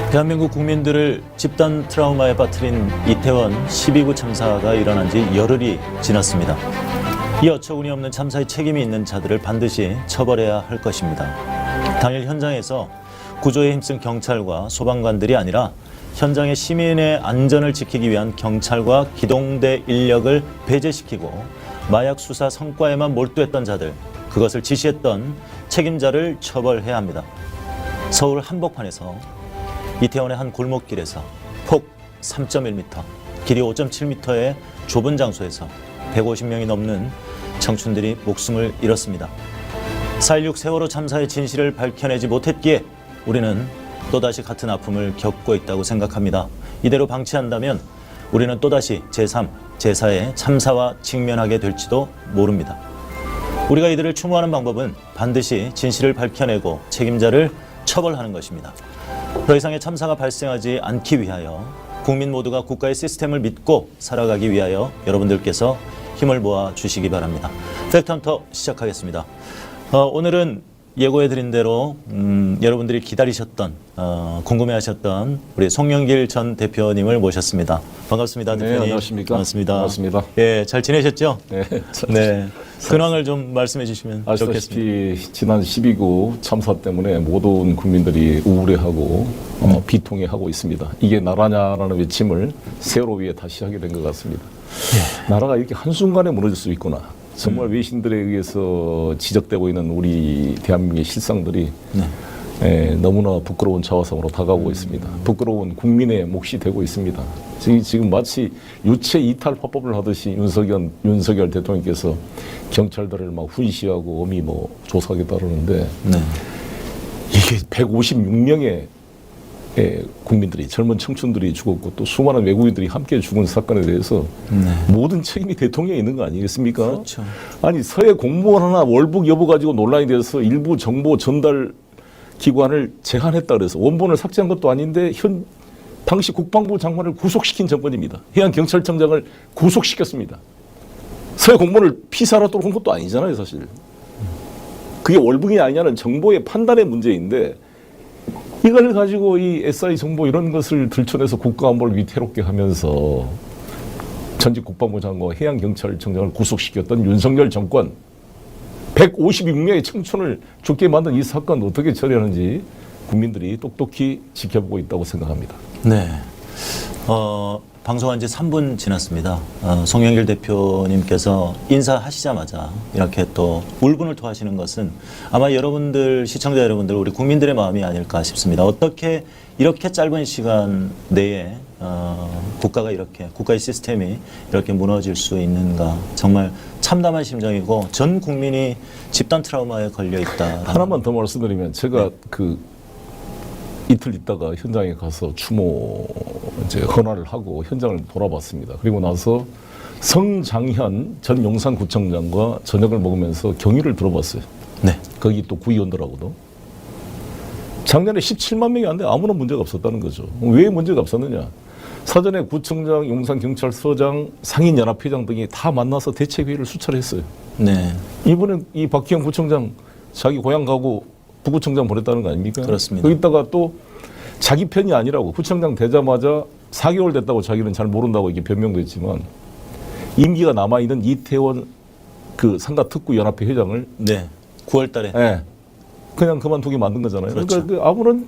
대한민국 국민들을 집단 트라우마에 빠뜨린 이태원 12구 참사가 일어난 지 열흘이 지났습니다. 이 어처구니 없는 참사에 책임이 있는 자들을 반드시 처벌해야 할 것입니다. 당일 현장에서 구조에 힘쓴 경찰과 소방관들이 아니라 현장의 시민의 안전을 지키기 위한 경찰과 기동대 인력을 배제시키고 마약 수사 성과에만 몰두했던 자들, 그것을 지시했던 책임자를 처벌해야 합니다. 서울 한복판에서 이태원의 한 골목길에서 폭 3.1m, 길이 5.7m의 좁은 장소에서 150명이 넘는 청춘들이 목숨을 잃었습니다. 4.16 세월호 참사의 진실을 밝혀내지 못했기에 우리는 또다시 같은 아픔을 겪고 있다고 생각합니다. 이대로 방치한다면 우리는 또다시 제3, 제4의 참사와 직면하게 될지도 모릅니다. 우리가 이들을 추모하는 방법은 반드시 진실을 밝혀내고 책임자를 처벌하는 것입니다. 더 이상의 참사가 발생하지 않기 위하여 국민 모두가 국가의 시스템을 믿고 살아가기 위하여 여러분들께서 힘을 모아 주시기 바랍니다. 팩트헌터 시작하겠습니다. 오늘은 예고해드린 대로 여러분들이 기다리셨던 궁금해하셨던 우리 송영길 전 대표님을 모셨습니다. 반갑습니다, 대표님. 네, 안녕하십니까? 반갑습니다. 반갑습니다. 예, 잘 지내셨죠? 네. 네. 근황을 좀 말씀해 주시면 좋겠습니다. 아시다시피 지난 12구 참사 때문에 모든 국민들이 우울해하고 비통해하고 있습니다. 이게 나라냐라는 외침을 세월호 위에 다시 하게 된 것 같습니다. 나라가 이렇게 한순간에 무너질 수 있구나. 정말 외신들에 의해서 지적되고 있는 우리 대한민국의 실상들이 너무나 부끄러운 자화상으로 다가오고 있습니다. 부끄러운 국민의 몫이 되고 있습니다. 지금 마치 유체 이탈 화법을 하듯이 윤석열 대통령께서 경찰들을 막 훈시하고 엄히 조사하겠다는데 이게 156명의 국민들이, 젊은 청춘들이 죽었고 또 수많은 외국인들이 함께 죽은 사건에 대해서 모든 책임이 대통령에 있는 거 아니겠습니까? 그렇죠. 아니 서해 공무원 하나 월북 여부 가지고 논란이 돼서 일부 정보 전달 기관을 제한했다 그래서 원본을 삭제한 것도 아닌데 당시 국방부 장관을 구속시킨 정권입니다. 해양경찰청장을 구속시켰습니다. 서해 공무원을 피살하도록 한 것도 아니잖아요, 사실. 그게 월북이 아니냐는 정보의 판단의 문제인데 이걸 가지고 이 SI 정보 이런 것을 들춰내서 국가안보를 위태롭게 하면서 전직 국방부 장관 해양경찰청장을 구속시켰던 윤석열 정권 156명의 청춘을 죽게 만든 이 사건 어떻게 처리하는지 국민들이 똑똑히 지켜보고 있다고 생각합니다. 네. 방송한 지 3분 지났습니다. 송영길 대표님께서 인사하시자마자 이렇게 또 울분을 토하시는 것은 아마 여러분들, 시청자 여러분들, 우리 국민들의 마음이 아닐까 싶습니다. 어떻게 이렇게 짧은 시간 내에 국가가 이렇게, 국가의 시스템이 이렇게 무너질 수 있는가. 정말 참담한 심정이고 전 국민이 집단 트라우마에 걸려 있다. 하나만 더 말씀드리면 제가 이틀 있다가 현장에 가서 추모 헌화를 하고 현장을 돌아봤습니다. 그리고 나서 성장현 전 용산구청장과 저녁을 먹으면서 경위를 들어봤어요. 네. 거기 또 구의원들하고도. 작년에 17만 명이 안 돼 아무런 문제가 없었다는 거죠. 왜 문제가 없었느냐. 사전에 구청장, 용산경찰서장, 상인연합회장 등이 다 만나서 대책회의를 수차례했어요. 네. 이번엔 이 박희영 구청장 자기 고향 가고 부구청장 보냈다는 거 아닙니까? 그렇습니다. 거기다가 또 자기 편이 아니라고 구청장 되자마자 4개월 됐다고 자기는 잘 모른다고 이렇게 변명도 했지만 임기가 남아있는 이태원 그 상가특구연합회 회장을 9월 달에 그냥 그만두게 만든 거잖아요. 그렇죠. 그러니까 아무런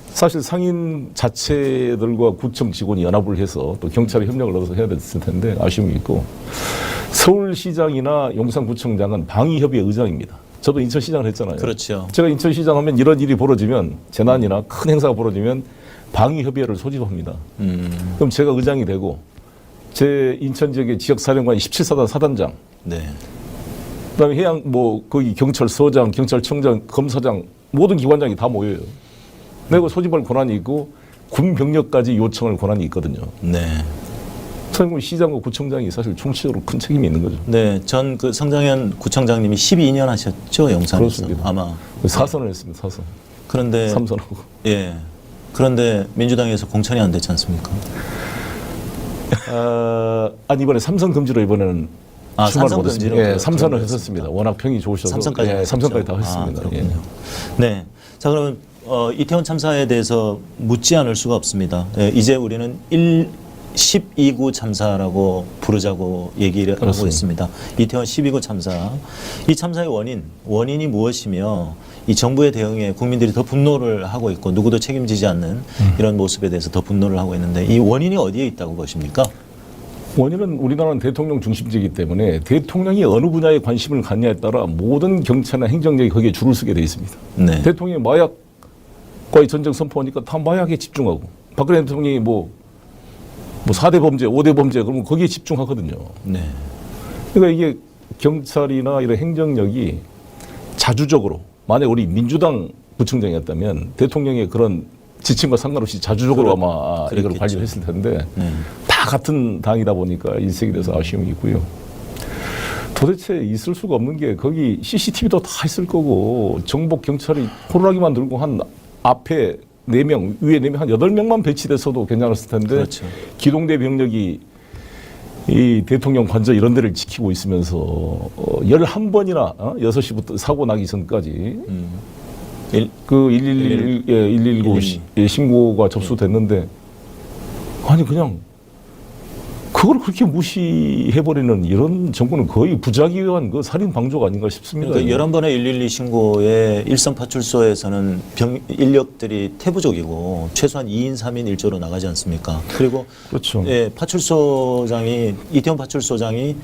사실 상인 자체들과 구청 직원이 연합을 해서 또 경찰의 협력을 얻어서 해야 됐을 텐데 아쉬움이 있고 서울시장이나 용산구청장은 방위협의회 의장입니다. 저도 인천시장을 했잖아요. 그렇죠. 제가 인천시장 하면 이런 일이 벌어지면 재난이나 큰 행사가 벌어지면 방위협의회를 소집합니다. 그럼 제가 의장이 되고 제 인천 지역의 지역사령관 17사단 사단장 그다음에 해양 거기 경찰서장, 경찰청장, 검사장 모든 기관장이 다 모여요. 내가 소집할 권한이 있고 군 병력까지 요청할 권한이 있거든요. 시장과 구청장이 사실 총체적으로 큰 책임이 있는 거죠. 네, 전 성장현 구청장님이 12년 하셨죠, 용산에서. 그렇습니다. 아마 4선을 했습니다. 4선. 그런데 3선하고. 예. 그런데 민주당에서 공천이 안 됐지 않습니까? 아니 이번에 3선 금지로 이번에는 아, 출마를 삼성 못했습니다. 던지러 예, 삼선을 그런 했었습니다. 워낙 평이 좋으셔서 삼선까지 예, 하셨죠? 삼선까지 다 아, 했습니다. 그렇군요. 예. 네. 자, 그러면 이태원 참사에 대해서 묻지 않을 수가 없습니다. 예, 이제 우리는 12구 참사라고 부르자고 얘기를 하고 그렇습니다. 있습니다. 이태원 12구 참사. 이 참사의 원인이 무엇이며 이 정부의 대응에 국민들이 더 분노를 하고 있고 누구도 책임지지 않는 이런 모습에 대해서 더 분노를 하고 있는데 이 원인이 어디에 있다고 보십니까? 원인은 우리나라는 대통령 중심제이기 때문에 대통령이 어느 분야에 관심을 갖냐에 따라 모든 경찰이나 행정력이 거기에 줄을 서게 돼 있습니다. 네. 대통령이 마약과의 전쟁 선포하니까 다 마약에 집중하고 박근혜 대통령이 뭐 4대 범죄, 5대 범죄 그러면 거기에 집중하거든요. 네. 그러니까 이게 경찰이나 이런 행정력이 자주적으로 만약 우리 민주당 구청장이었다면 대통령의 그런 지침과 상관없이 자주적으로 아마 이걸 그랬겠죠. 관리를 했을 텐데 네. 다 같은 당이다 보니까 일색이 돼서 아쉬움이 있고요. 도대체 있을 수가 없는 게 거기 CCTV도 다 있을 거고 정복 경찰이 호루라기만 들고 한 앞에 4명, 위에 4명, 한 8명만 배치돼서도 괜찮았을 텐데 그렇죠. 기동대 병력이 이 대통령 관저 이런 데를 지키고 있으면서 11번이나 6시부터 사고 나기 전까지 그 119 신고가 접수됐는데 아니 그냥 그걸 그렇게 무시해버리는 이런 정부는 거의 부작위한 그 살인 방조가 아닌가 싶습니다. 그러니까 11번의 112 신고에 일선 파출소에서는 인력들이 태부족이고 최소한 2인, 3인 1조로 나가지 않습니까? 그리고 그렇죠. 예, 이태원 파출소장이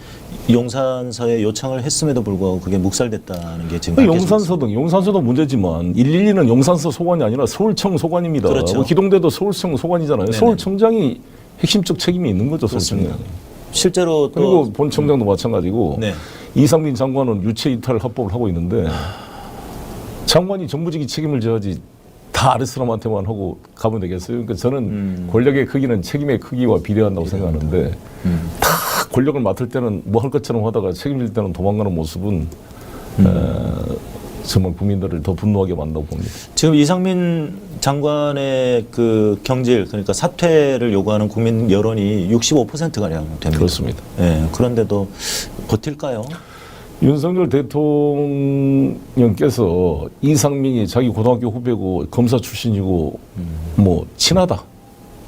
용산서에 요청을 했음에도 불구하고 그게 묵살됐다는 게 지금 용산서도 문제지만 112는 용산서 소관이 아니라 서울청 소관입니다. 그렇죠. 뭐 기동대도 서울청 소관이잖아요. 네네. 서울청장이 핵심적 책임이 있는 거죠. 그렇습니다. 서울청장이. 실제로 또 그리고 본청장도 마찬가지고 네. 이상민 장관은 유체 이탈 합법을 하고 있는데 장관이 정부직이 책임을 져야지 다 아래 사람한테만 하고 가면 되겠어요. 그러니까 저는 권력의 크기는 책임의 크기와 비례한다고 생각하는데 다 권력을 맡을 때는 뭐 할 것처럼 하다가 책임질 때는 도망가는 모습은 정말 국민들을 더 분노하게 만든다고 봅니다. 지금 이상민 장관의 그 경질 그러니까 사퇴를 요구하는 국민 여론이 65%가량 됩니다. 그렇습니다. 예, 그런데도 버틸까요? 윤석열 대통령께서 이상민이 자기 고등학교 후배고 검사 출신이고 뭐 친하다.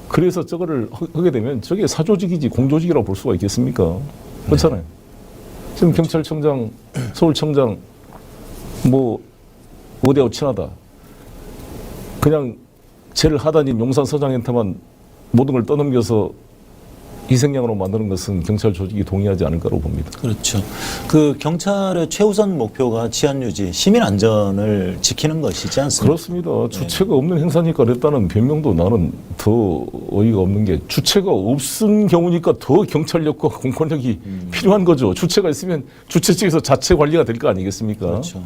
그래서 저거를 하게 되면 저게 사조직이지 공조직이라고 볼 수가 있겠습니까? 그렇잖아요. 지금 경찰청장, 서울청장 뭐 어디하고 친하다. 그냥 제일 하단인 용산서장한테만 모든 걸 떠넘겨서 희생양으로 만드는 것은 경찰 조직이 동의하지 않을 거라고 봅니다. 그렇죠. 그 경찰의 최우선 목표가 치안 유지, 시민 안전을 지키는 것이지 않습니까? 그렇습니다. 주체가 없는 행사니까 그랬다는 변명도 나는 더 어이가 없는 게 주체가 없은 경우니까 더 경찰력과 공권력이 필요한 거죠. 주체가 있으면 주체 측에서 자체 관리가 될 거 아니겠습니까? 그렇죠.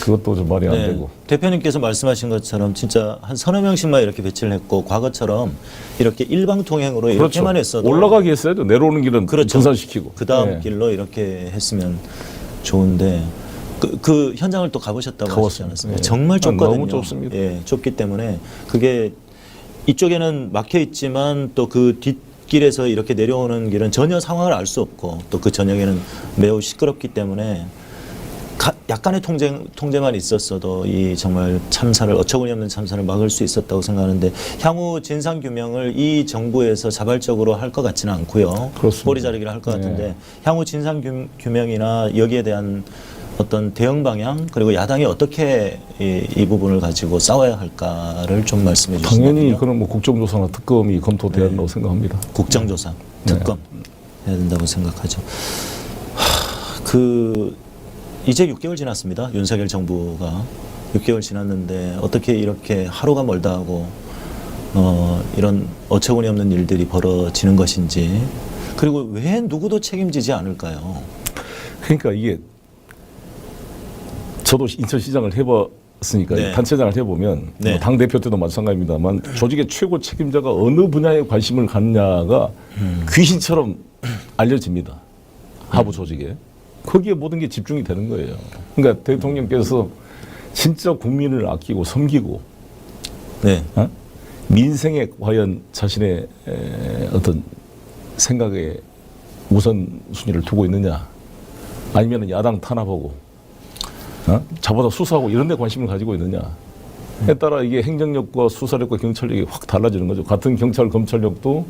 그것도 좀 말이 안 네. 되고. 대표님께서 말씀하신 것처럼 진짜 한 서너 명씩만 이렇게 배치를 했고 과거처럼 이렇게 일방통행으로 이렇게만 했어도 올라가게 했어야죠. 내려오는 길은 그렇죠. 분산시키고. 그 다음 네. 길로 이렇게 했으면 좋은데 그 현장을 또 가보셨다고 하시지 가봤습니다. 않았습니까? 예. 정말 좁거든요. 너무 좁습니다. 예, 좁기 때문에 그게 이쪽에는 막혀 있지만 또 그 뒷길에서 이렇게 내려오는 길은 전혀 상황을 알 수 없고 또 그 저녁에는 매우 시끄럽기 때문에 약간의 통제만 있었어도 이 정말 참사를 어처구니 없는 참사를 막을 수 있었다고 생각하는데 향후 진상 규명을 이 정부에서 자발적으로 할 것 같지는 않고요. 그렇습니다. 꼬리 자르기를 할 것 네. 같은데 향후 진상 규명이나 여기에 대한 어떤 대응 방향 그리고 야당이 어떻게 이 부분을 가지고 싸워야 할까를 좀 말씀해 주시면 당연히 그런 뭐 국정조사나 특검이 검토돼야 한다고 생각합니다. 국정조사, 특검 해야 된다고 생각하죠. 이제 6개월 지났습니다. 윤석열 정부가 6개월 지났는데 어떻게 이렇게 하루가 멀다 하고 이런 어처구니 없는 일들이 벌어지는 것인지 그리고 왜 누구도 책임지지 않을까요? 그러니까 이게 저도 인천시장을 해봤으니까 네. 단체장을 해보면 네. 뭐 당 대표 때도 마찬가지입니다만 조직의 최고 책임자가 어느 분야에 관심을 갖냐가 귀신처럼 알려집니다. 하부 조직에. 거기에 모든 게 집중이 되는 거예요. 그러니까 대통령께서 진짜 국민을 아끼고 섬기고 네. 민생에 과연 자신의 어떤 생각에 우선순위를 두고 있느냐, 아니면 야당 탄압하고 잡아다 수사하고 이런 데 관심을 가지고 있느냐에 따라 이게 행정력과 수사력과 경찰력이 확 달라지는 거죠. 같은 경찰, 검찰력도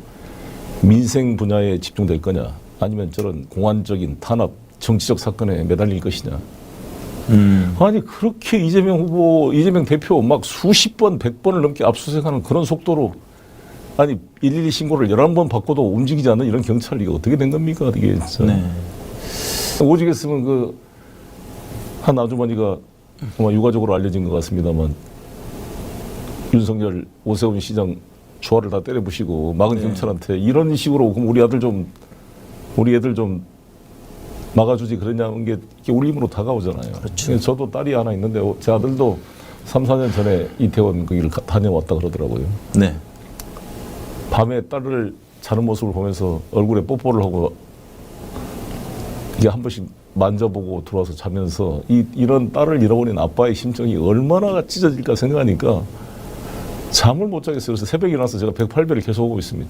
민생 분야에 집중될 거냐, 아니면 저런 공안적인 탄압, 정치적 사건에 매달릴 것이냐. 아니 그렇게 이재명 후보, 이재명 대표 막 수십 번, 100번을 넘게 압수수색하는 그런 속도로 아니 112 신고를 11번 받고도 움직이지 않는 이런 경찰이 어떻게 된 겁니까? 이게 네. 오직 했으면 그 한 아주머니가 아마 유가족으로 알려진 것 같습니다만 윤석열, 오세훈 시장 조화를 다 때려부시고 막은 경찰한테 이런 식으로 그럼 우리 애들 좀 막아주지 그러냐는 게 우리 힘으로 다가오잖아요. 그렇죠. 저도 딸이 하나 있는데 제 아들도 3, 4년 전에 이태원 거기를 다녀왔다 그러더라고요. 네. 밤에 딸을 자는 모습을 보면서 얼굴에 뽀뽀를 하고 이게 한 번씩 만져보고 들어와서 자면서 이런 딸을 잃어버린 아빠의 심정이 얼마나 찢어질까 생각하니까 잠을 못 자겠어요. 그래서 새벽에 일어나서 제가 108배를 계속 오고 있습니다.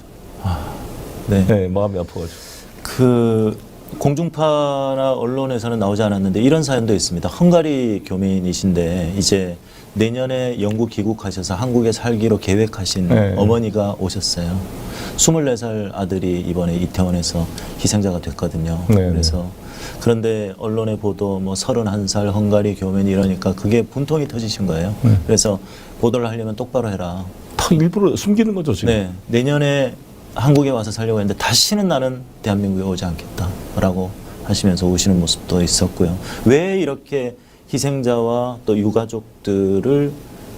네. 네, 마음이 아파가지고. 그 공중파나 언론에서는 나오지 않았는데 이런 사연도 있습니다. 헝가리 교민이신데 이제 내년에 영국 귀국하셔서 한국에 살기로 계획하신 네. 어머니가 오셨어요. 24살 아들이 이번에 이태원에서 희생자가 됐거든요. 네, 그래서 그런데 언론의 보도 뭐 31살 헝가리 교민 이러니까 그게 분통이 터지신 거예요. 그래서 보도를 하려면 똑바로 해라. 다 일부러 숨기는 거죠 지금. 네, 내년에 한국에 와서 살려고 했는데 다시는 나는 대한민국에 오지 않겠다라고 하시면서 오시는 모습도 있었고요. 왜 이렇게 희생자와 또 유가족들을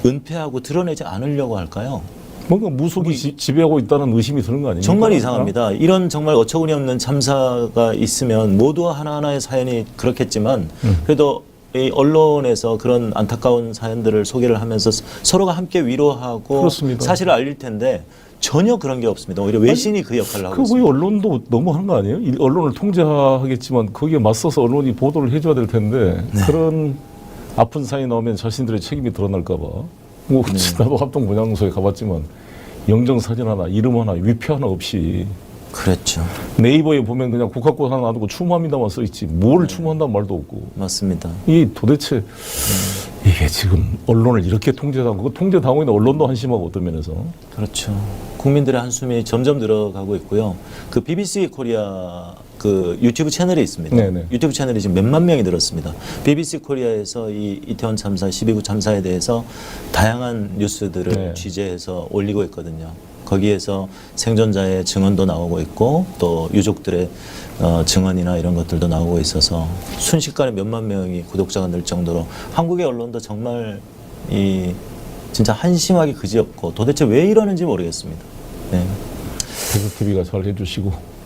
은폐하고 드러내지 않으려고 할까요? 뭔가 무속이 지배하고 있다는 의심이 드는 거 아닙니까? 정말 이상합니다. 이런 정말 어처구니 없는 참사가 있으면 모두 하나하나의 사연이 그렇겠지만 그래도 이 언론에서 그런 안타까운 사연들을 소개를 하면서 서로가 함께 위로하고 그렇습니다. 사실을 알릴 텐데 전혀 그런 게 없습니다. 오히려 외신이 그 역할을 하고 거의 있습니다. 언론도 너무 하는 거 아니에요? 언론을 통제하겠지만 거기에 맞서서 언론이 보도를 해줘야 될 텐데 그런 아픈 사연이 나오면 자신들의 책임이 드러날까 봐. 뭐 나도 합동분향소에 가봤지만 영정사진 하나, 이름 하나, 위패 하나 없이 그랬죠. 네이버에 보면 그냥 국화꽃 하나 놔두고 추모합니다만 써있지 뭘 추모한다는 말도 없고. 맞습니다. 이 도대체 이게 지금 언론을 이렇게 통제하고 그 통제당하고 있는 언론도 한심하고 어떤 면에서. 그렇죠. 국민들의 한숨이 점점 늘어가고 있고요. 그 BBC 코리아 그 유튜브 채널이 있습니다. 네네. 유튜브 채널이 지금 몇만 명이 늘었습니다. BBC 코리아에서 이 이태원 참사, 12구 참사에 대해서 다양한 뉴스들을 네. 취재해서 올리고 있거든요. 거기에서 생존자의 증언도 나오고 있고 또 유족들의 증언이나 이런 것들도 나오고 있어서 순식간에 몇만 명이 구독자가 늘 정도로 한국의 언론도 정말 이 진짜 한심하기 그지없고 도대체 왜 이러는지 모르겠습니다. 네. 계속 TV가 잘 해주시고.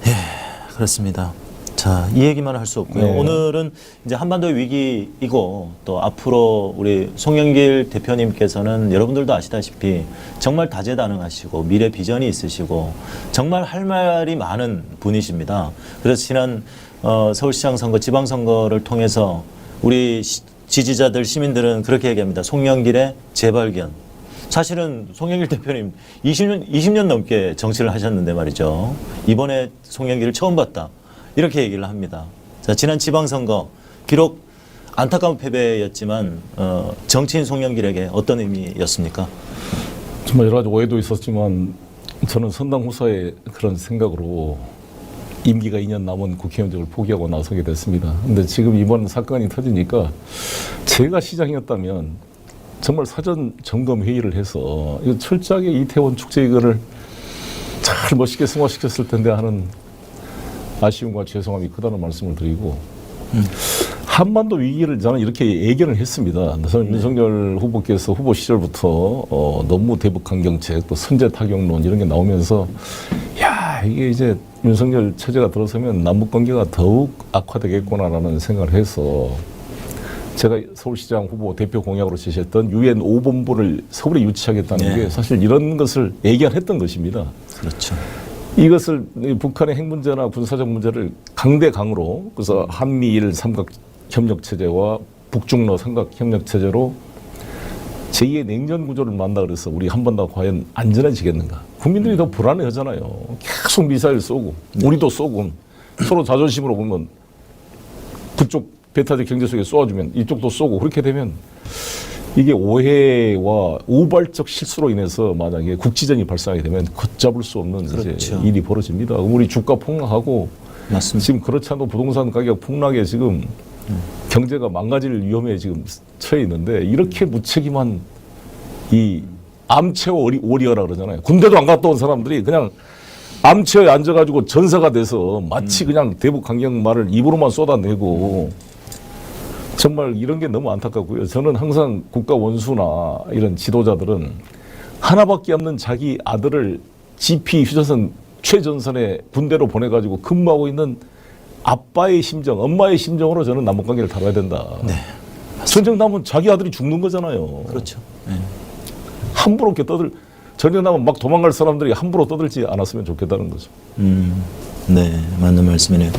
그렇습니다. 자, 이 얘기만 할 수 없고요. 네. 오늘은 이제 한반도의 위기이고 또 앞으로 우리 송영길 대표님께서는 여러분들도 아시다시피 정말 다재다능하시고 미래 비전이 있으시고 정말 할 말이 많은 분이십니다. 그래서 지난 서울시장 선거, 지방선거를 통해서 우리 지지자들, 시민들은 그렇게 얘기합니다. 송영길의 재발견. 사실은 송영길 대표님 20년 넘게 정치를 하셨는데 말이죠. 이번에 송영길을 처음 봤다. 이렇게 얘기를 합니다. 자, 지난 지방선거 비록 안타까운 패배였지만 정치인 송영길에게 어떤 의미였습니까? 정말 여러 가지 오해도 있었지만 저는 선당 후사의 그런 생각으로 임기가 2년 남은 국회의원직을 포기하고 나서게 됐습니다. 근데 지금 이번 사건이 터지니까 제가 시장이었다면 정말 사전 점검 회의를 해서 이거 철저하게 이태원 축제 이거를 잘 멋있게 승화시켰을 텐데 하는 아쉬움과 죄송함이 크다는 말씀을 드리고 한반도 위기를 저는 이렇게 예견을 했습니다. 저는 윤석열 후보께서 후보 시절부터 너무 대북 강경책 또 선제 타격론 이런 게 나오면서 야 이게 이제 윤석열 체제가 들어서면 남북 관계가 더욱 악화되겠구나라는 생각을 해서 제가 서울시장 후보 대표 공약으로 제시했던 UN 5본부를 서울에 유치하겠다는 게 사실 이런 것을 예견했던 것입니다. 그렇죠. 이것을 북한의 핵 문제나 군사적 문제를 강대강으로 그래서 한미일 삼각 협력 체제와 북중러 삼각 협력 체제로 제2의 냉전 구조를 만나 그래서 우리 한반도가 과연 안전해지겠는가? 국민들이 더 불안해하잖아요. 계속 미사일 쏘고 우리도 쏘고 서로 자존심으로 보면 그쪽 배타적 경제 속에 쏘아주면 이쪽도 쏘고 그렇게 되면 이게 오해와 우발적 실수로 인해서 만약에 국지전이 발생하게 되면 걷잡을 수 없는 그렇죠. 이제 일이 벌어집니다. 우리 주가 폭락하고 맞습니다. 지금 그렇지 않아도 부동산 가격 폭락에 지금 경제가 망가질 위험에 지금 처해 있는데 이렇게 무책임한 이 암체어 오리어라 그러잖아요. 군대도 안 갔다 온 사람들이 그냥 암체어에 앉아가지고 전사가 돼서 마치 그냥 대북 강경 말을 입으로만 쏟아내고 정말 이런 게 너무 안타깝고요. 저는 항상 국가 원수나 이런 지도자들은 하나밖에 없는 자기 아들을 GP 휴전선 최전선에 군대로 보내가지고 근무하고 있는 아빠의 심정, 엄마의 심정으로 저는 남북관계를 다뤄야 된다. 네. 전쟁 나면 자기 아들이 죽는 거잖아요. 그렇죠. 네. 함부로 이렇게 전쟁 나면 막 도망갈 사람들이 함부로 떠들지 않았으면 좋겠다는 거죠. 네, 맞는 말씀이네요.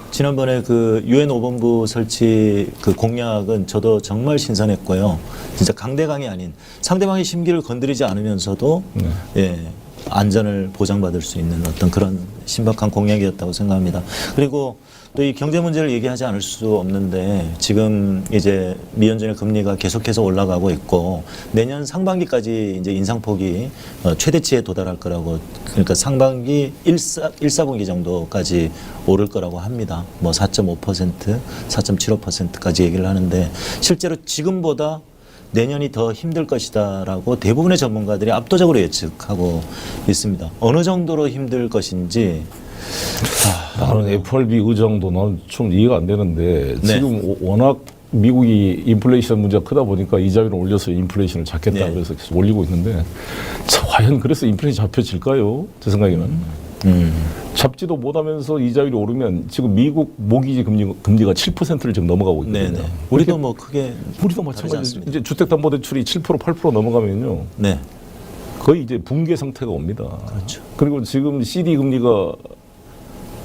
지난번에 그 유엔 오본부 설치 그 공약은 저도 정말 신선했고요. 진짜 강대강이 아닌 상대방의 심기를 건드리지 않으면서도 예, 안전을 보장받을 수 있는 어떤 그런 신박한 공약이었다고 생각합니다. 그리고 또 이 경제 문제를 얘기하지 않을 수 없는데 지금 이제 미연준의 금리가 계속해서 올라가고 있고 내년 상반기까지 이제 인상폭이 최대치에 도달할 거라고, 그러니까 상반기 1사분기 정도까지 오를 거라고 합니다. 뭐 4.5%, 4.75%까지 얘기를 하는데 실제로 지금보다 내년이 더 힘들 것이다라고 대부분의 전문가들이 압도적으로 예측하고 있습니다. 어느 정도로 힘들 것인지 나는 FRB 의장도 난 좀 이해가 안 되는데 네. 지금 워낙 미국이 인플레이션 문제가 크다 보니까 이자율을 올려서 인플레이션을 잡겠다 네. 그래서 계속 올리고 있는데 과연 그래서 인플레이션 잡혀질까요? 제 생각에는. 잡지도 못하면서 이자율이 오르면 지금 미국 모기지 금리가 7%를 지금 넘어가고 있거든요. 네네. 우리도 뭐 크게 우리도 다르지 마찬가지. 않습니다. 이제 주택담보대출이 7% 8% 넘어가면요 네, 거의 이제 붕괴 상태가 옵니다. 그렇죠. 그리고 지금 CD 금리가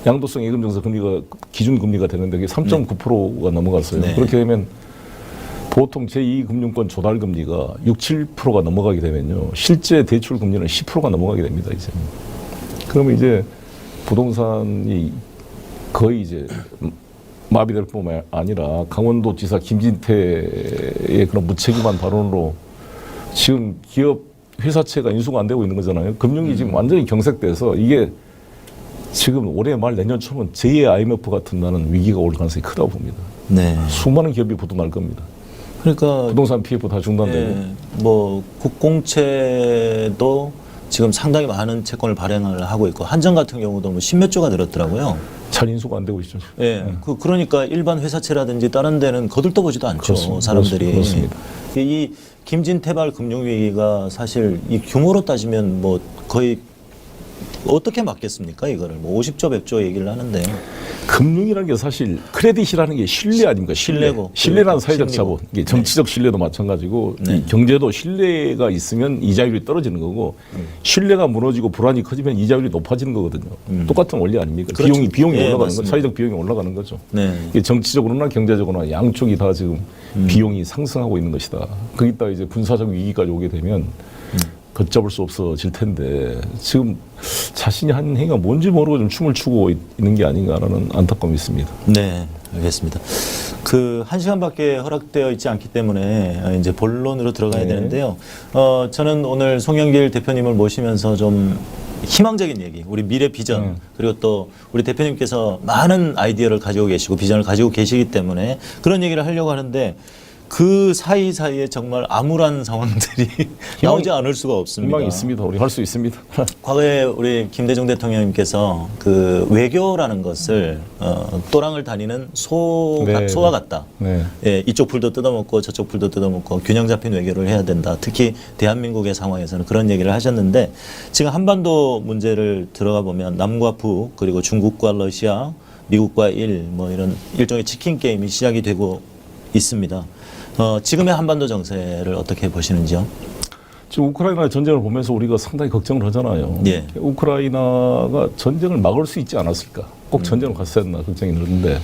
양도성 예금정서 금리가 기준 금리가 되는데 그게 3.9%가 넘어갔어요. 네. 그렇게 되면 보통 제2금융권 조달 금리가 6, 7%가 넘어가게 되면요 실제 대출 금리는 10%가 넘어가게 됩니다. 이제 그러면 이제 부동산이 거의 이제 마비될 뿐만 아니라 강원도지사 김진태의 그런 무책임한 발언으로 지금 기업 회사채가 인수가 안 되고 있는 거잖아요. 금융이 지금 완전히 경색돼서 이게 지금 올해 말 내년 초면 제2의 IMF 같은 나는 위기가 올 가능성이 크다고 봅니다. 네. 수많은 기업이 부도날 겁니다. 그러니까 부동산 PF 다 중단되고. 예, 뭐 국공채도 지금 상당히 많은 채권을 발행을 하고 있고 한전 같은 경우도 뭐 십몇 조가 늘었더라고요. 잘 인수가 안 되고 있죠. 예, 그러니까 일반 회사채라든지 다른 데는 거들떠보지도 않죠. 그렇습니다. 사람들이. 그렇습니다. 이 김진태발 금융위기가 사실 이 규모로 따지면 뭐 거의 어떻게 막겠습니까? 이거를 뭐 50조, 100조 얘기를 하는데. 금융이라는 게 사실 크레딧이라는 게 신뢰 아닙니까? 신뢰고. 신뢰라는 사회적 신뢰고. 자본. 이게 정치적 신뢰도 마찬가지고 네. 이 경제도 신뢰가 있으면 이자율이 떨어지는 거고 신뢰가 무너지고 불안이 커지면 이자율이 높아지는 거거든요. 똑같은 원리 아닙니까? 그렇죠. 비용이 예, 올라가는 거, 맞습니다. 사회적 비용이 올라가는 거죠. 네. 이게 정치적으로나 경제적으로나 양쪽이 다 지금 비용이 상승하고 있는 것이다. 거기다 이제 군사적 위기까지 오게 되면 걷잡을 수 없어질 텐데 지금 자신이 한 행위가 뭔지 모르고 좀 춤을 추고 있는 게 아닌가라는 안타까움이 있습니다. 네, 알겠습니다. 그 1시간밖에 허락되어 있지 않기 때문에 이제 본론으로 들어가야 네. 되는데요. 저는 오늘 송영길 대표님을 모시면서 좀 희망적인 얘기, 우리 미래 비전, 그리고 또 우리 대표님께서 많은 아이디어를 가지고 계시고 비전을 가지고 계시기 때문에 그런 얘기를 하려고 하는데 그 사이사이에 정말 암울한 상황들이 나오지 않을 수가 없습니다. 희망이 있습니다. 우리 할 수 있습니다. 과거에 우리 김대중 대통령님께서 그 외교라는 것을 또랑을 다니는 네. 소와 같다. 네. 예, 이쪽 풀도 뜯어먹고 저쪽 풀도 뜯어먹고 균형 잡힌 외교를 해야 된다. 특히 대한민국의 상황에서는 그런 얘기를 하셨는데 지금 한반도 문제를 들어가 보면 남과 북 그리고 중국과 러시아, 미국과 뭐 이런 일종의 치킨 게임이 시작이 되고 있습니다. 지금의 한반도 정세를 어떻게 보시는지요? 지금 우크라이나 전쟁을 보면서 우리가 상당히 걱정을 하잖아요. 예. 우크라이나가 전쟁을 막을 수 있지 않았을까? 꼭 전쟁을 갔어야 했나 걱정이 드는데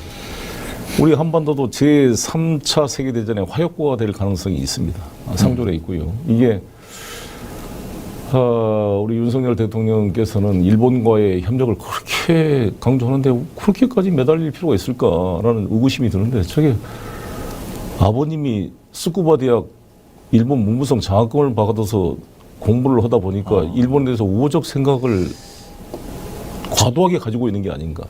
우리 한반도도 제3차 세계대전의 화약고가 될 가능성이 있습니다. 상존해 있고요. 이게 우리 윤석열 대통령께서는 일본과의 협력을 그렇게 그렇게 강조하는데 그렇게까지 매달릴 필요가 있을까라는 의구심이 드는데 저게 아버님이 스쿠바 대학 일본 문무성 장학금을 받아서 공부를 하다 보니까 일본에 대해서 우호적 생각을 과도하게 가지고 있는 게 아닌가.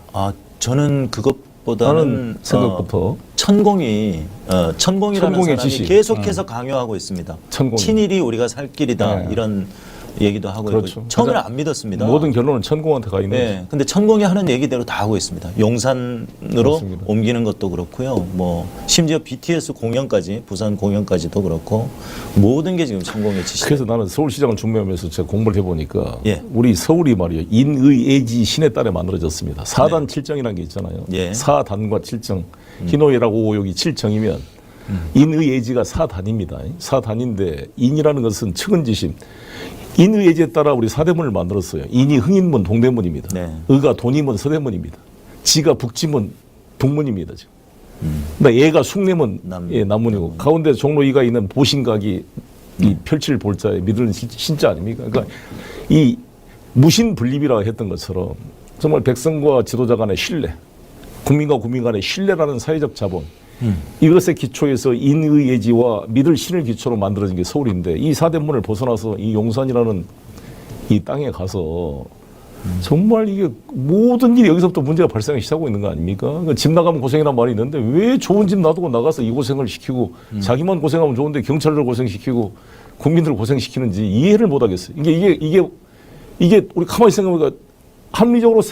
저는 그것보다는 생각부터 천공이라는 천공의 사람이 지식. 계속해서 강요하고 있습니다. 천공이. 친일이 우리가 살 길이다 네. 이런 얘기도 하고 그렇죠. 있고 처음에는 안 믿었습니다. 모든 결론은 천공한테 가 있는 거죠. 네, 근데 천공이 하는 얘기대로 다 하고 있습니다. 용산으로 그렇습니다. 옮기는 것도 그렇고요. 뭐 심지어 BTS 공연까지 부산 공연까지도 그렇고 모든 게 지금 천공의 지시. 그래서 나는 서울시장을 중매하면서 제가 공부를 해보니까 예. 우리 서울이 말이에요. 인의예지 신에 따라 만들어졌습니다. 사단 칠정이라는 게 있잖아요. 예. 사단과 칠정. 희노애락 오욕이 칠정이면 인의예지가 사단입니다. 사단인데 인이라는 것은 측은지심. 인의예지에 따라 우리 사대문을 만들었어요. 인이 흥인문 동대문입니다. 네. 의가 돈이문 서대문입니다. 지가 북지문 북문입니다. 지금. 그러니까 얘가 숭례문 남문이고 가운데 종로 2가 있는 보신각이 이 펼칠 볼자에 믿는 신자 아닙니까? 그러니까 이 무신분립이라고 했던 것처럼 정말 백성과 지도자 간의 신뢰, 국민과 국민 간의 신뢰라는 사회적 자본 이것의 기초에서 인의예지와 믿을 신을 기초로 만들어진 게 서울인데 이 사대문을 벗어나서 이 용산이라는 이 땅에 가서 정말 이게 모든 일이 여기서부터 문제가 발생하기 시작하고 있는 거 아닙니까? 그러니까 집 나가면 고생이란 말이 있는데 왜 좋은 집 놔두고 나가서 이 고생을 시키고 자기만 고생하면 좋은데 경찰을 고생시키고 국민들을 고생시키는지 이해를 못 하겠어요. 이게 우리 가만히 생각해보니까 합리적으로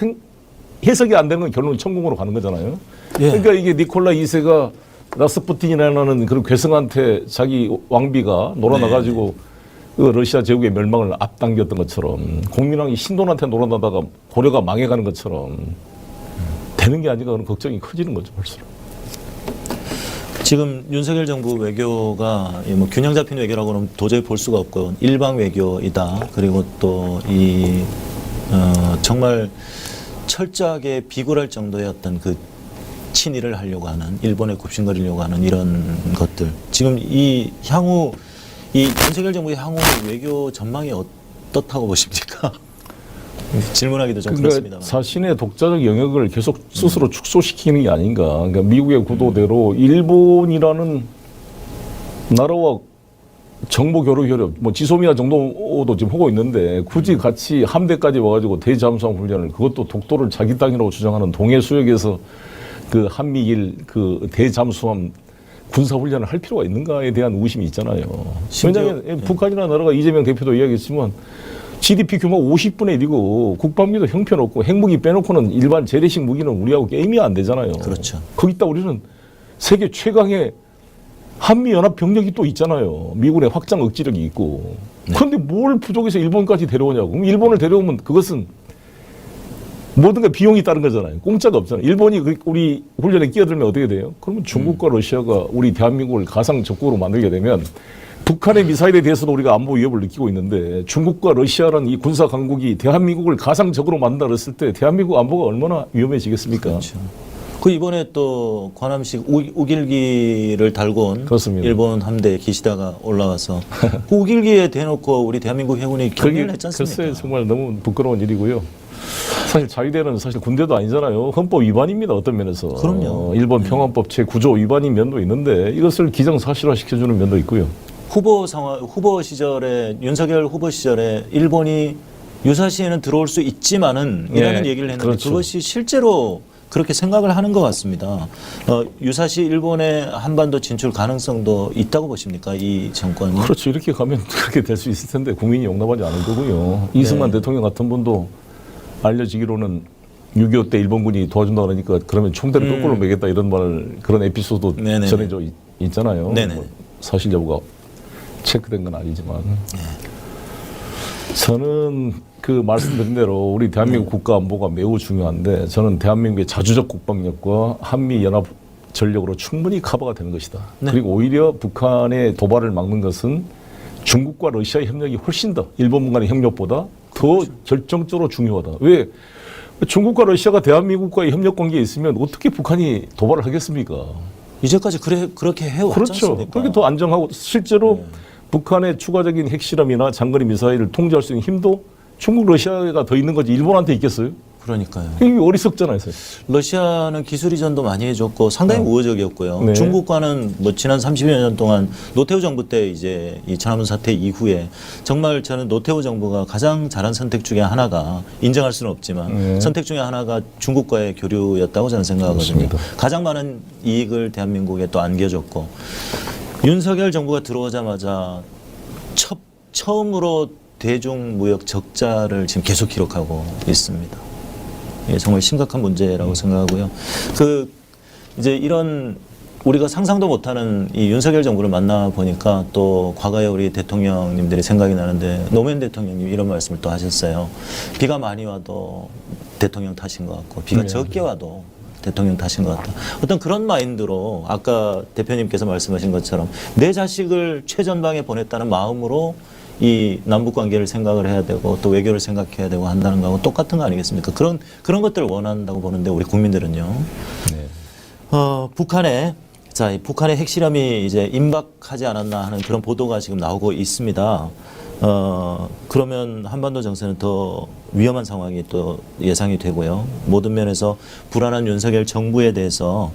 해석이 안 되는 건 결론은 천공으로 가는 거잖아요. 예. 그러니까 이게 니콜라 2세가 라스푸틴이라는 그런 괴성한테 자기 왕비가 놀아나가지고 그 러시아 제국의 멸망을 앞당겼던 것처럼 공민왕이 신돈한테 놀아나다가 고려가 망해가는 것처럼 되는 게 아닌가 하는 걱정이 커지는 거죠, 벌써. 지금 윤석열 정부 외교가 뭐 균형 잡힌 외교라고는 도저히 볼 수가 없고 일방 외교이다. 그리고 또 이 정말 철저하게 비굴할 정도의 어떤 그 친일을 하려고 하는 일본에 굽신거리려고 하는 이런 것들. 지금 이 향후 이 윤석열 정부의 향후 외교 전망이 어떻다고 보십니까? 질문하기도 좀 그렇습니다만. 자신의 독자적 영역을 계속 스스로 축소시키는 게 아닌가. 그러니까 미국의 구도대로 일본이라는 나라와 정보 교류 협력, 뭐 지소미아 정도도 지금 하고 있는데 굳이 같이 함대까지 와가지고 대잠수함 훈련을 그것도 독도를 자기 땅이라고 주장하는 동해 수역에서 그 한미일 그 대잠수함 군사 훈련을 할 필요가 있는가에 대한 의심이 있잖아요. 왜냐하면 북한이라는 나라가 이재명 대표도 이야기했지만 GDP 규모 50분의 1이고 국방비도 형편없고 핵무기 빼놓고는 일반 재래식 무기는 우리하고 게임이 안 되잖아요. 그렇죠. 거기다 우리는 세계 최강의 한미연합 병력이 또 있잖아요. 미군의 확장 억지력이 있고. 그런데 뭘 부족해서 일본까지 데려오냐고. 그럼 일본을 데려오면 그것은 모든 게 비용이 따른 거잖아요. 공짜가 없잖아요. 일본이 우리 훈련에 끼어들면 어떻게 돼요? 그러면 중국과 러시아가 우리 대한민국을 가상 적국으로 만들게 되면 북한의 미사일에 대해서도 우리가 안보 위협을 느끼고 있는데 중국과 러시아라는 이 군사 강국이 대한민국을 가상 적으로 만든다 그랬을 때 대한민국 안보가 얼마나 위험해지겠습니까? 그렇죠. 그 이번에 또 관함식 우길기를 달고 온 그렇습니다. 일본 함대 기시다가 올라와서 그 우길기에 대놓고 우리 대한민국 해군이 경례를 했지 않습니까? 글쎄 정말 너무 부끄러운 일이고요. 사실 자위대는 사실 군대도 아니잖아요. 헌법 위반입니다. 어떤 면에서. 그럼요. 일본 평화법 제9조 위반인 면도 있는데 이것을 기정사실화시켜주는 면도 있고요. 후보 시절에 윤석열 후보 시절에 일본이 유사시에는 들어올 수 있지만은 이라는 얘기를 했는데 그렇죠. 그것이 실제로 그렇게 생각을 하는 것 같습니다. 유사시 일본의 한반도 진출 가능성도 있다고 보십니까? 이 정권이? 그렇죠. 이렇게 가면 그렇게 될 수 있을 텐데 국민이 용납하지 않을 거고요. 이승만 대통령 같은 분도 알려지기로는 6.25 때 일본군이 도와준다 그러니까 그러면 총대를 거꾸로 매겠다 이런 그런 에피소드 전해져 있잖아요. 뭐 사실 여부가 체크된 건 아니지만 저는 그 말씀드린 대로 우리 대한민국 국가 안보가 매우 중요한데 저는 대한민국의 자주적 국방력과 한미연합 전력으로 충분히 커버가 되는 것이다. 그리고 오히려 북한의 도발을 막는 것은 중국과 러시아의 협력이 훨씬 더 일본 간의 협력보다 더 결정적으로 중요하다. 왜? 중국과 러시아가 대한민국과의 협력 관계에 있으면 어떻게 북한이 도발을 하겠습니까? 이제까지 그렇게 해왔지 그렇죠. 않습니까? 그렇게 더 안정하고 실제로 북한의 추가적인 핵실험이나 장거리 미사일을 통제할 수 있는 힘도 중국, 러시아가 더 있는 거지 일본한테 있겠어요? 그러니까요. 이게 어리석잖아요, 사실. 러시아는 기술 이전도 많이 해줬고 상당히 우호적이었고요. 네. 중국과는 뭐 지난 30여 년 동안 노태우 정부 때 이제 이 천안문 사태 이후에 정말 저는 노태우 정부가 가장 잘한 선택 중에 하나가 인정할 수는 없지만 선택 중에 하나가 중국과의 교류였다고 저는 생각하거든요. 그렇습니다. 가장 많은 이익을 대한민국에 또 안겨줬고 윤석열 정부가 들어오자마자 처음으로 대중무역 적자를 지금 계속 기록하고 있습니다. 예, 정말 심각한 문제라고 생각하고요. 이제 이런 우리가 상상도 못하는 이 윤석열 정부를 만나 보니까 또 과거에 우리 대통령님들이 생각이 나는데 노무현 대통령님 이런 말씀을 또 하셨어요. 비가 많이 와도 대통령 탓인 것 같고 비가 적게 와도 대통령 탓인 것 같다. 어떤 그런 마인드로 아까 대표님께서 말씀하신 것처럼 내 자식을 최전방에 보냈다는 마음으로 이 남북 관계를 생각을 해야 되고 또 외교를 생각해야 되고 한다는 거하고 똑같은 거 아니겠습니까? 그런 것들을 원한다고 보는데 우리 국민들은요. 네. 북한의 핵실험이 이제 임박하지 않았나 하는 그런 보도가 지금 나오고 있습니다. 그러면 한반도 정세는 더 위험한 상황이 또 예상이 되고요. 모든 면에서 불안한 윤석열 정부에 대해서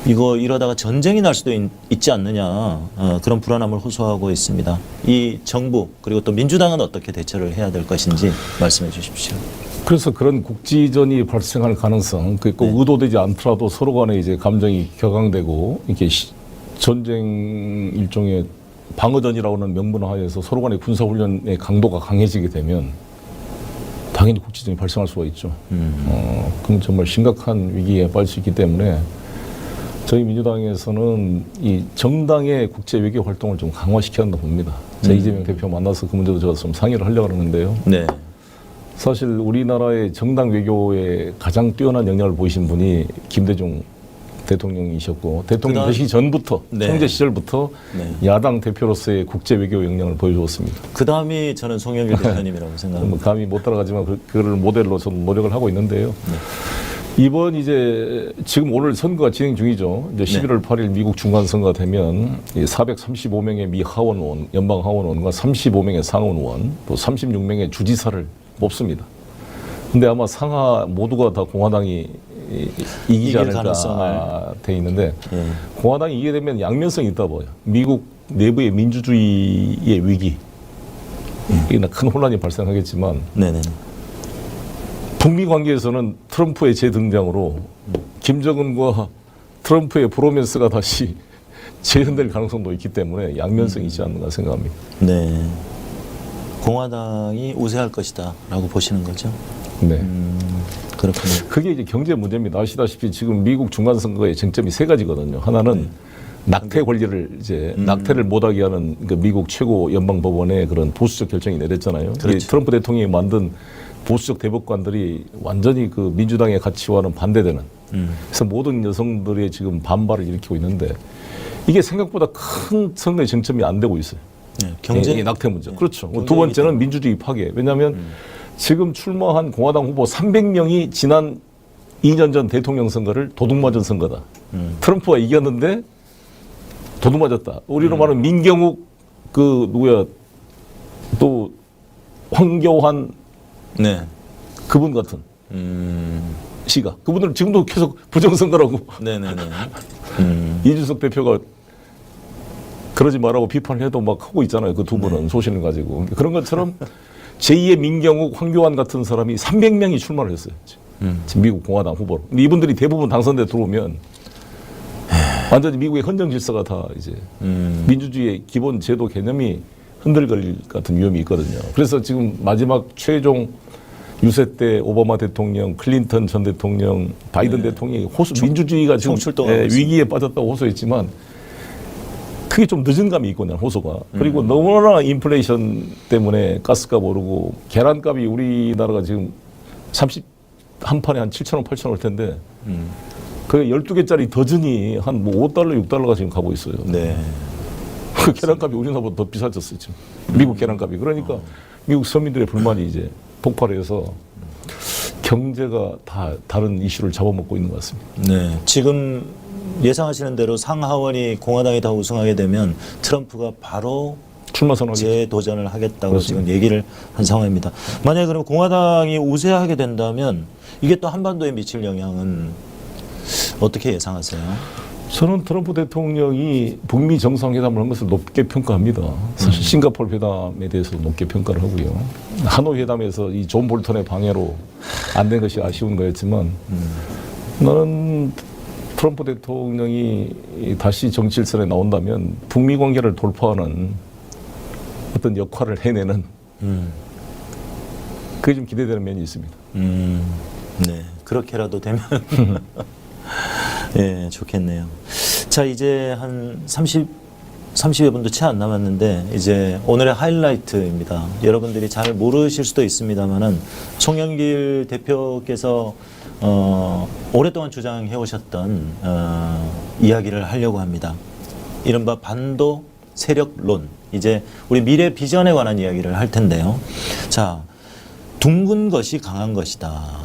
이러다가 전쟁이 날 수도 있지 않느냐 그런 불안함을 호소하고 있습니다. 이 정부 그리고 또 민주당은 어떻게 대처를 해야 될 것인지 말씀해 주십시오. 그래서 그런 국지전이 발생할 가능성, 꼭 의도되지 않더라도 서로 간에 이제 감정이 격앙되고 이렇게 전쟁 일종의 방어전이라고 하는 명분 하에서 서로 간의 군사훈련의 강도가 강해지게 되면 당연히 국지전이 발생할 수가 있죠. 그럼 정말 심각한 위기에 빠질 수 있기 때문에 저희 민주당에서는 이 정당의 국제 외교 활동을 좀 강화시켜야 한다고 봅니다. 이재명 대표 만나서 그 문제도 제가 좀 상의를 하려고 하는데요. 네. 사실 우리나라의 정당 외교에 가장 뛰어난 역량을 보이신 분이 김대중 대통령이셨고 대통령 되시기 전부터 총재 시절부터 야당 대표로서의 국제 외교 역량을 보여주었습니다. 그 다음이 저는 송영길 대표님이라고 생각합니다. 감히 못 따라가지만 그거를 모델로 저는 노력을 하고 있는데요. 이번 이제 지금 오늘 선거가 진행 중이죠. 이제 11월 8일 미국 중간 선거가 되면 435명의 미 하원 의원, 연방 하원 의원과 35명의 상원 의원, 또 36명의 주지사를 뽑습니다. 근데 아마 상하 모두가 다 공화당이 이기지 않을까 돼 있는데 공화당이 이기게 되면 양면성이 있다 보여요. 미국 내부의 민주주의의 위기, 이게 큰 혼란이 발생하겠지만. 북미 관계에서는 트럼프의 재등장으로 김정은과 트럼프의 브로맨스가 다시 재현될 가능성도 있기 때문에 양면성이 있지 않는가 생각합니다. 네. 공화당이 우세할 것이다라고 보시는 거죠? 네. 그렇군요. 그게 이제 경제 문제입니다. 아시다시피 지금 미국 중간 선거의 쟁점이 세 가지거든요. 하나는 낙태 권리를 이제 낙태를 못하게 하는 그 미국 최고 연방 법원의 그런 보수적 결정이 내렸잖아요. 그렇죠. 트럼프 대통령이 만든 보수적 대법관들이 완전히 그 민주당의 가치와는 반대되는. 그래서 모든 여성들의 지금 반발을 일으키고 있는데 이게 생각보다 큰 선거의 쟁점이 안 되고 있어요. 경제 낙태 문제. 그렇죠. 두 번째는 민주주의 파괴. 왜냐하면 지금 출마한 공화당 후보 300명이 지난 2년 전 대통령 선거를 도둑맞은 선거다. 트럼프가 이겼는데 도둑맞았다. 우리로 말하면 민경욱 또 황교안 그분 같은 시가 그분들은 지금도 계속 부정선거라고. 이준석 대표가 그러지 말라고 비판을 해도 막 하고 있잖아요. 그 두 분은 소신을 가지고. 그런 것처럼 제2의 민경욱, 황교안 같은 사람이 300명이 출마를 했어요. 지금 미국 공화당 후보로. 근데 이분들이 대부분 당선돼 들어오면 완전히 미국의 헌정 질서가 다 이제 민주주의의 기본 제도 개념이 흔들릴 같은 위험이 있거든요. 그래서 지금 마지막 최종 유세 때 오바마 대통령, 클린턴 전 대통령, 바이든 대통령이 민주주의가 지금 위기에 빠졌다고 호소했지만 그게 좀 늦은 감이 있거든요, 호소가. 그리고 너무나 인플레이션 때문에 가스값 오르고 계란값이 우리나라가 지금 한 판에 한 7,000원, 8,000원 올 텐데 그 12개짜리 더즌이 한 뭐 5달러, 6달러가 지금 가고 있어요. 그 계란값이 우리나라보다 더 비싸졌어요, 지금. 미국 계란값이. 그러니까 미국 서민들의 불만이 이제 폭발해서 경제가 다 다른 이슈를 잡아먹고 있는 것 같습니다. 지금 예상하시는 대로 상하원이 공화당이 다 우승하게 되면 트럼프가 바로 출마 선언하겠죠. 재도전을 하겠다고 그렇습니다. 지금 얘기를 한 상황입니다. 만약에 그럼 공화당이 우세하게 된다면 이게 또 한반도에 미칠 영향은 어떻게 예상하세요? 저는 트럼프 대통령이 북미 정상회담을 한 것을 높게 평가합니다. 사실 싱가포르 회담에 대해서 높게 평가를 하고요. 하노이 회담에서 이 존 볼턴의 방해로 안 된 것이 아쉬운 거였지만 나는 트럼프 대통령이 다시 정치 일선에 나온다면 북미 관계를 돌파하는 어떤 역할을 해내는 그게 좀 기대되는 면이 있습니다. 네, 그렇게라도 되면 예, 좋겠네요. 자, 이제 한 30여 분도 채 안 남았는데 이제 오늘의 하이라이트입니다. 여러분들이 잘 모르실 수도 있습니다만은 송영길 대표께서 오랫동안 주장해 오셨던 이야기를 하려고 합니다. 이른바 반도 세력론, 이제 우리 미래 비전에 관한 이야기를 할 텐데요. 자, 둥근 것이 강한 것이다.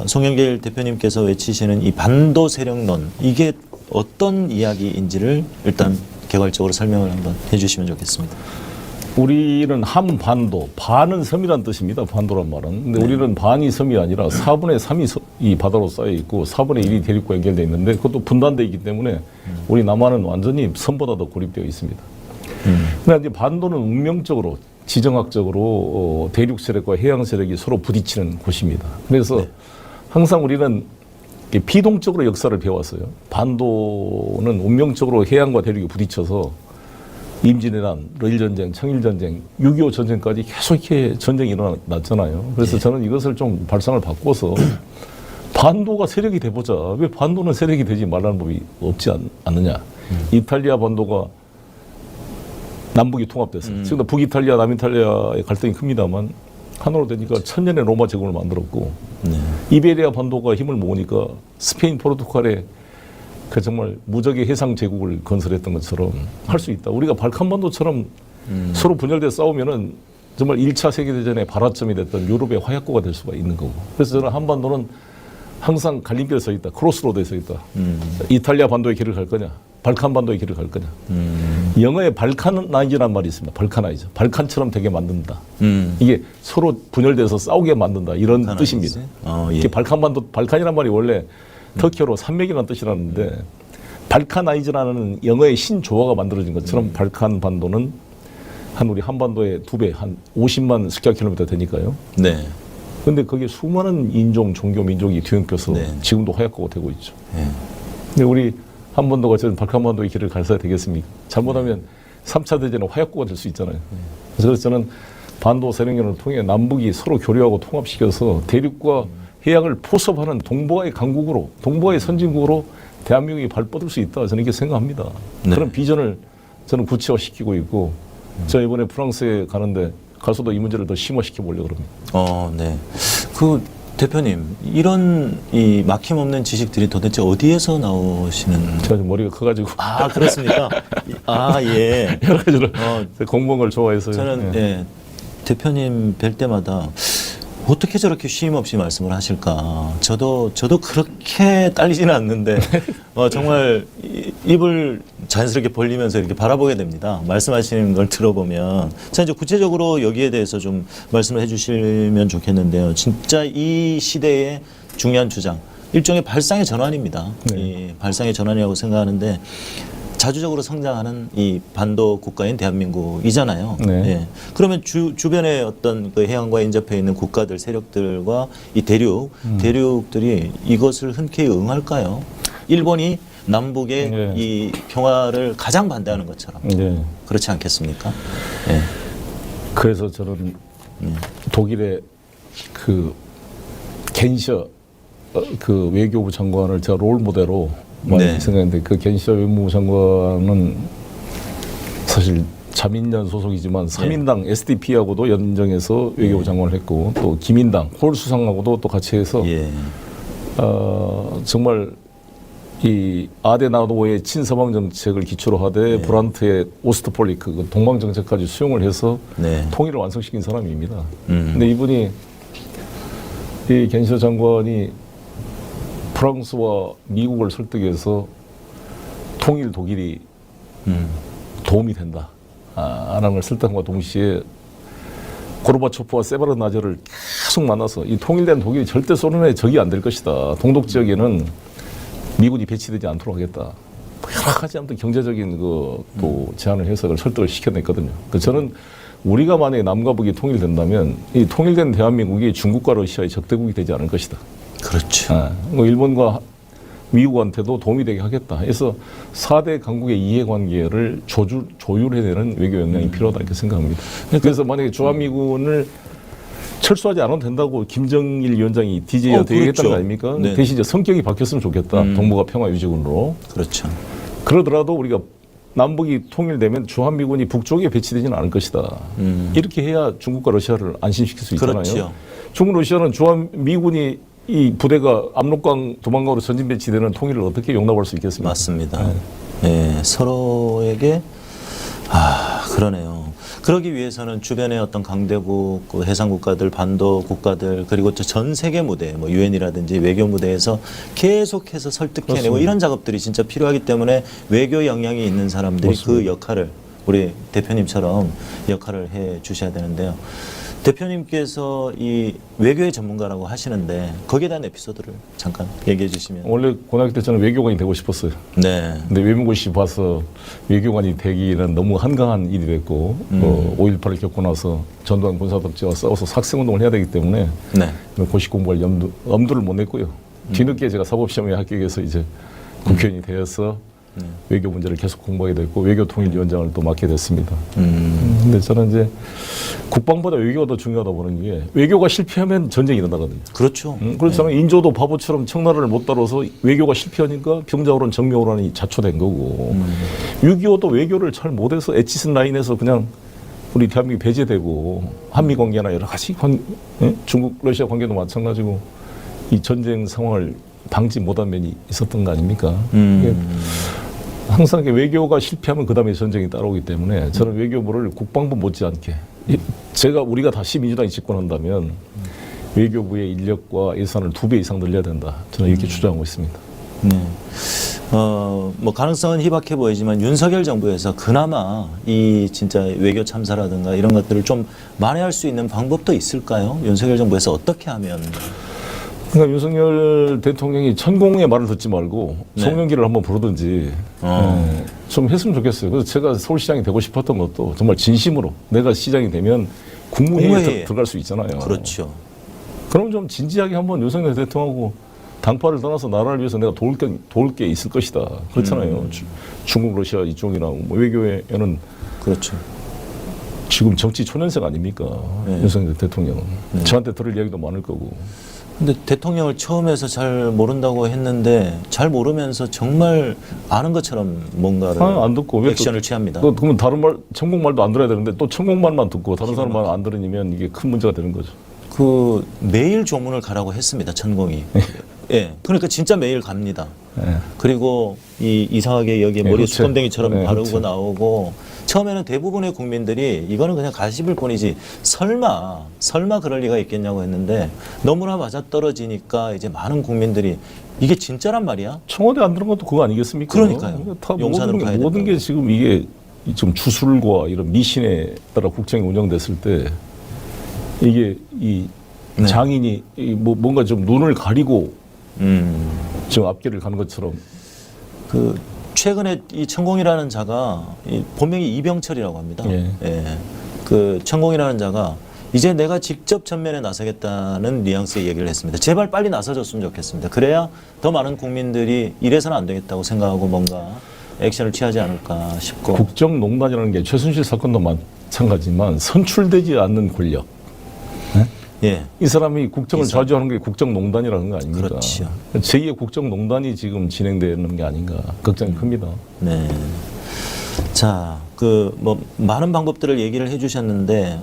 송영길 대표님께서 외치시는 이 반도 세력론, 이게 어떤 이야기인지를 일단 개괄적으로 설명을 한번 해주시면 좋겠습니다. 우리는 한반도, 반은 섬이란 뜻입니다. 반도란 말은. 근데 우리는 반이 섬이 아니라 4분의 3이 이 바다로 쌓여 있고 4분의 1이 대륙과 연결되어 있는데 그것도 분단되어 있기 때문에 우리 남한은 완전히 섬보다 더 고립되어 있습니다. 그러나 이제 반도는 운명적으로, 지정학적으로 대륙 세력과 해양 세력이 서로 부딪히는 곳입니다. 그래서 항상 우리는 비동적으로 역사를 배웠어요. 반도는 운명적으로 해양과 대륙이 부딪혀서 임진왜란, 러일전쟁, 청일전쟁, 6.25 전쟁까지 계속 이렇게 전쟁이 일어났잖아요. 그래서 저는 이것을 좀 발상을 바꿔서 반도가 세력이 돼보자. 왜 반도는 세력이 되지 말라는 법이 없지 않느냐. 이탈리아 반도가 남북이 통합됐어요. 지금 북이탈리아, 남이탈리아의 갈등이 큽니다만 하나로 되니까 천년의 로마 제국을 만들었고 이베리아 반도가 힘을 모으니까 스페인, 포르투갈의 그 정말 무적의 해상 제국을 건설했던 것처럼 할 수 있다. 우리가 발칸반도처럼 서로 분열돼 싸우면은 정말 1차 세계대전의 발화점이 됐던 유럽의 화약고가 될 수가 있는 거고. 그래서 저는 한반도는 항상 갈림길에 서 있다. 크로스로드에 서 있다. 이탈리아 반도의 길을 갈 거냐, 발칸 반도의 길을 갈 거냐. 영어에 발카나이즈라는 말이 있습니다. 발카나이즈. 발칸처럼 되게 만든다. 이게 서로 분열돼서 싸우게 만든다. 이런 뜻입니다. 예. 이게 발칸 반도, 발칸이라는 말이 원래 터키어로 산맥이라는 뜻이라는데 발카나이즈라는 영어의 신조어가 만들어진 것처럼 발칸 반도는 한 우리 한반도의 2배, 한 50만 스퀘어킬로미터 되니까요. 네. 근데 거기에 수많은 인종, 종교, 민족이 뒤엉켜서 지금도 화약고가 되고 있죠. 근데 우리 한반도가 저는 발칸반도의 길을 가서야 되겠습니까? 잘못하면 3차 대전의 화약고가 될 수 있잖아요. 그래서 저는 반도 세력론을 통해 남북이 서로 교류하고 통합시켜서 대륙과 해양을 포섭하는 동북아의 강국으로, 동북아의 선진국으로 대한민국이 발뻗을 수 있다. 저는 이렇게 생각합니다. 그런 비전을 저는 구체화시키고 있고, 저 이번에 프랑스에 가는데 가서도 이 문제를 더 심화시켜 보려고 합니다. 네. 그 대표님, 이런 이 막힘없는 지식들이 도대체 어디에서 나오시는? 제가 좀 머리가 커가지고. 아, 그렇습니까? 아, 예. 여러 가지로 공부한 걸 좋아해서. 저는 예, 대표님 뵐 때마다 어떻게 저렇게 쉼 없이 말씀을 하실까? 저도 그렇게 딸리지는 않는데 정말 입을 자연스럽게 벌리면서 이렇게 바라보게 됩니다. 말씀하시는 걸 들어보면. 자, 이제 구체적으로 여기에 대해서 좀 말씀을 해주시면 좋겠는데요. 진짜 이 시대의 중요한 주장, 일종의 발상의 전환입니다. 이 발상의 전환이라고 생각하는데. 자주적으로 성장하는 이 반도 국가인 대한민국이잖아요. 예. 그러면 주변에 어떤 그 해안과 인접해 있는 국가들, 세력들과 이 대륙들이 이것을 흔쾌히 응할까요? 일본이 남북의 이 평화를 가장 반대하는 것처럼. 그렇지 않겠습니까? 예. 그래서 저는 독일의 그 겐셔 그 외교부 장관을 제가 롤 모델로 많이 생각했는데 그 겐셔 외무부 장관은 사실 자민련 소속이지만 3인당 SDP하고도 연정해서 외교부 장관을 했고 또 기민당 홀 수상하고도 또 같이 해서 정말 이 아데나우어의 친서방 정책을 기초로 하되 브란트의 오스트폴리크 그 동방 정책까지 수용을 해서 통일을 완성시킨 사람입니다. 근데 이분이 이 겐셔 장관이 프랑스와 미국을 설득해서 통일 독일이 도움이 된다. 라는 걸 설득함과 동시에 고르바초프와 세바르나제를 계속 만나서 이 통일된 독일이 절대 소련의 적이 안 될 것이다. 동독 지역에는 미군이 배치되지 않도록 하겠다. 여러 가지 아무튼 경제적인 또 제안을 해서 그걸 설득을 시켜냈거든요. 저는 우리가 만약에 남과 북이 통일된다면 이 통일된 대한민국이 중국과 러시아의 적대국이 되지 않을 것이다. 그렇죠. 일본과 미국한테도 도움이 되게 하겠다. 그래서 4대 강국의 이해관계를 조율해내는 외교 역량이 필요하다 이렇게 생각합니다. 그래서 만약에 주한미군을 철수하지 않아도 된다고 김정일 위원장이 DJ한테 얘기했다는 거 아닙니까? 네. 대신 이제 성격이 바뀌었으면 좋겠다. 동북아 평화유지군으로. 그렇죠. 그러더라도 우리가 남북이 통일되면 주한미군이 북쪽에 배치되지는 않을 것이다. 이렇게 해야 중국과 러시아를 안심시킬 수 있잖아요. 그렇죠. 중국, 러시아는 주한미군이 이 부대가 압록강 도망가로 전진 배치되는 통일을 어떻게 용납할 수 있겠습니까? 맞습니다. 예, 서로에게 그러네요. 그러기 위해서는 주변의 어떤 강대국, 그 해상국가들, 반도 국가들, 그리고 전 세계 무대, 뭐 유엔이라든지 외교 무대에서 계속해서 설득해내고 그렇습니다. 이런 작업들이 진짜 필요하기 때문에 외교 역량이 있는 사람들이 그 역할을 우리 대표님처럼 역할을 해 주셔야 되는데요. 대표님께서 이 외교의 전문가라고 하시는데 거기에 대한 에피소드를 잠깐 얘기해 주시면. 원래 고등학교 때 저는 외교관이 되고 싶었어요. 네. 근데 외무고시 봐서 외교관이 되기는 너무 한가한 일이 됐고 5.18을 겪고 나서 전두환 군사독재와 싸워서 학생운동을 해야 되기 때문에 네. 고시 공부할 엄두를 못 냈고요. 뒤늦게 제가 사법시험에 합격해서 이제 국회의원이 되어서 외교 문제를 계속 공부하게 됐고 외교통일위원장을 또 맡게 됐습니다. 근데 저는 이제 국방보다 외교가 더 중요하다 보는 게 외교가 실패하면 전쟁이 일어나거든요. 그렇죠. 그래서 저는 인조도 바보처럼 청나라를 못 다뤄서 외교가 실패하니까 병자호란 정묘호란이 자초된 거고 6.25도 외교를 잘 못해서 에치슨 라인에서 그냥 우리 대한민국이 배제되고 한미 관계나 여러 가지 중국 러시아 관계도 마찬가지고 이 전쟁 상황을 방지 못한 면이 있었던 거 아닙니까? 항상 외교가 실패하면 그 다음에 전쟁이 따라오기 때문에 저는 외교부를 국방부 못지않게 우리가 다시 민주당이 집권한다면 외교부의 인력과 예산을 2배 이상 늘려야 된다. 저는 이렇게 주장하고 있습니다. 네. 뭐 가능성은 희박해 보이지만 윤석열 정부에서 그나마 이 진짜 외교 참사라든가 이런 것들을 좀 만회할 수 있는 방법도 있을까요? 윤석열 정부에서 어떻게 하면? 그러니까 윤석열 대통령이 천공의 말을 듣지 말고 네. 송영기를 한번 부르든지 좀 했으면 좋겠어요. 그래서 제가 서울시장이 되고 싶었던 것도 정말 진심으로 내가 시장이 되면 국무회의에 들어갈 수 있잖아요. 그렇죠. 그럼 좀 진지하게 한번 윤석열 대통령하고 당파를 떠나서 나라를 위해서 내가 도울 게 있을 것이다. 그렇잖아요. 중국, 러시아 이쪽이랑 뭐 외교에는 그렇죠. 지금 정치 초년생 아닙니까? 네. 윤석열 대통령은. 저한테 들을 이야기도 많을 거고. 근데 대통령을 처음에서 잘 모른다고 했는데 잘 모르면서 정말 아는 것처럼 뭔가를 안 듣고 액션을 취합니다. 그러면 다른 말 천국말도 안 들어야 되는데 또 천국말만 듣고 다른 사람 말 안 들으면 이게 큰 문제가 되는 거죠. 그 매일 조문을 가라고 했습니다. 천공이. 예. 그러니까 진짜 매일 갑니다. 네. 그리고 이상하게 여기에 머리에 그렇죠. 수건댕이처럼 네, 바르고 그렇죠. 나오고 처음에는 대부분의 국민들이 이거는 그냥 가십일 뿐이지 설마 그럴 리가 있겠냐고 했는데 너무나 맞아떨어지니까 이제 많은 국민들이 이게 진짜란 말이야? 청와대 안 들은 것도 그거 아니겠습니까? 그러니까요. 다 용산으로 가야 모든 게 된다고. 지금 이게 좀 주술과 이런 미신에 따라 국정이 운영됐을 때 이게 이 네. 장인이 뭔가 좀 눈을 가리고 지금 앞길을 가는 것처럼 그 최근에 이 천공이라는 자가 이 본명이 이병철이라고 합니다. 예. 예. 그 천공이라는 자가 이제 내가 직접 전면에 나서겠다는 뉘앙스의 얘기를 했습니다. 제발 빨리 나서줬으면 좋겠습니다. 그래야 더 많은 국민들이 이래서는 안 되겠다고 생각하고 뭔가 액션을 취하지 않을까 싶고. 국정농단이라는 게 최순실 사건도 마찬가지지만 선출되지 않는 권력. 예. 이 사람이 국정을 좌지하는 게 국정농단이라는 거 아닙니까? 그렇죠. 제2의 국정농단이 지금 진행되는 게 아닌가 걱정이 큽니다. 네. 자, 그 뭐 많은 방법들을 얘기를 해주셨는데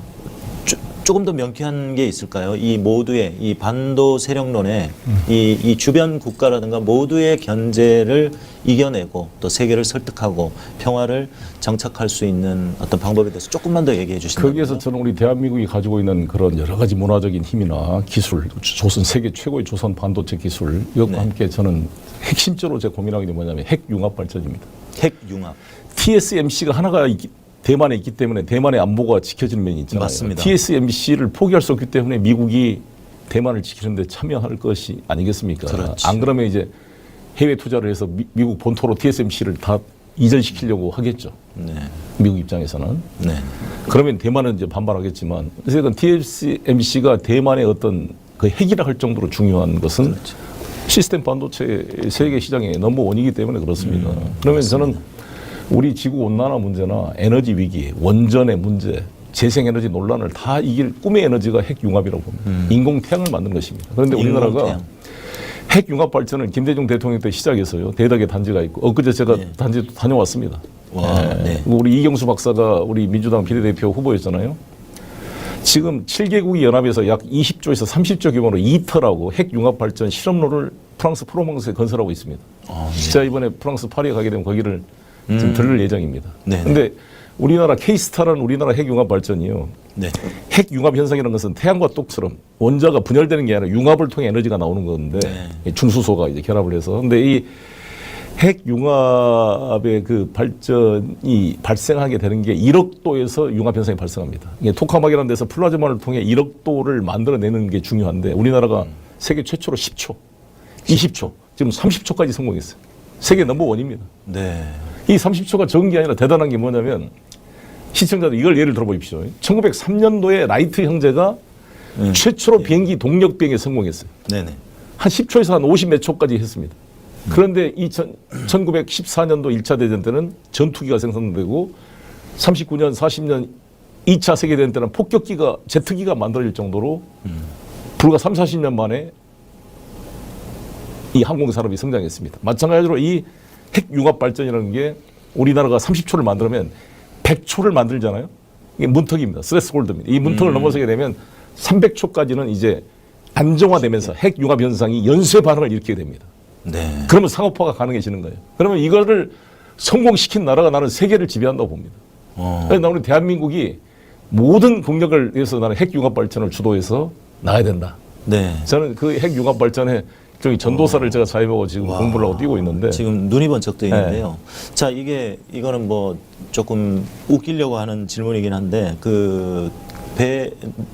조금 더 명쾌한 게 있을까요? 이 모두의 이 반도 세력론에 이 주변 국가라든가 모두의 견제를 이겨내고 또 세계를 설득하고 평화를 정착할 수 있는 어떤 방법에 대해서 조금만 더 얘기해 주신다면. 거기에서 저는 우리 대한민국이 가지고 있는 그런 여러 가지 문화적인 힘이나 기술, 세계 최고의 조선 반도체 기술 이것과 네. 함께 저는 핵심적으로 제가 고민하는 게 뭐냐면 핵융합 발전입니다. 핵융합. TSMC가 하나가 대만에 있기 때문에 대만의 안보가 지켜지는 면이 있잖아요. 맞습니다. TSMC를 포기할 수 없기 때문에 미국이 대만을 지키는 데 참여할 것이 아니겠습니까? 그렇죠. 안 그러면 이제 해외 투자를 해서 미국 본토로 TSMC를 다 이전시키려고 하겠죠. 네. 미국 입장에서는. 네. 그러면 대만은 이제 반발하겠지만, 어쨌든 TSMC가 대만의 어떤 그 핵이라 할 정도로 중요한 것은 그렇죠. 시스템 반도체 세계 시장의 넘버원이기 때문에 그렇습니다. 그러면 저는 우리 지구 온난화 문제나 에너지 위기, 원전의 문제, 재생에너지 논란을 다 이길 꿈의 에너지가 핵융합이라고 봅니다. 인공 태양을 만든 것입니다. 그런데 우리나라가 인공태양. 핵융합 발전을 김대중 대통령 때 시작해서요. 대덕에 단지가 있고 엊그제 제가 네. 단지 다녀왔습니다. 와, 네. 우리 이경수 박사가 우리 민주당 비례대표 후보였잖아요. 지금 7개국이 연합해서 약 20조에서 30조 규모로 이터라고 핵융합 발전 실험로를 프랑스 프로방스에 건설하고 있습니다. 네. 제가 이번에 프랑스 파리에 가게 되면 거기를 좀 들를 예정입니다. 네. 그런데 우리나라 K스타라는 우리나라 핵융합 발전이요. 네. 핵융합 현상이라는 것은 태양과 똑처럼 원자가 분열되는 게 아니라 융합을 통해 에너지가 나오는 건데 네. 중수소가 이제 결합을 해서. 근데 이 핵융합의 그 발전이 발생하게 되는 게 1억 도에서 융합 현상이 발생합니다. 이게 토카막이라는 데서 플라즈마를 통해 1억 도를 만들어내는 게 중요한데 우리나라가 세계 최초로 10초, 20초, 지금 30초까지 성공했어요. 세계 넘버원입니다. 네. 이 30초가 적은 게 아니라 대단한 게 뭐냐면 시청자들 이걸 예를 들어보십시오. 1903년도에 라이트 형제가 최초로 비행기 동력 비행에 성공했어요. 네네. 한 10초에서 한 50 몇 초까지 했습니다. 그런데 1914년도 1차 대전 때는 전투기가 생산되고 39년, 40년 2차 세계대전 때는 폭격기가, 제트기가 만들어질 정도로 불과 3, 40년 만에 이 항공산업이 성장했습니다. 마찬가지로 이 핵융합 발전이라는 게 우리나라가 30초를 만들면 100초를 만들잖아요. 이게 문턱입니다. 스트레스홀드입니다. 이 문턱을 넘어서게 되면 300초까지는 이제 안정화되면서 핵융합 현상이 연쇄 반응을 일으키게 됩니다. 네. 그러면 상업화가 가능해지는 거예요. 그러면 이거를 성공시킨 나라가 나는 세계를 지배한다고 봅니다. 그래서 우리 대한민국이 모든 국력을 위해서 나는 핵융합 발전을 주도해서 나가야 된다. 네. 저는 그 핵융합 발전에 저기 전도사를 제가 자임하고 지금 공부를 하고 뛰고 있는데 지금 눈이 번쩍 뜨이는데요. 자, 이거는 뭐 조금 웃기려고 하는 질문이긴 한데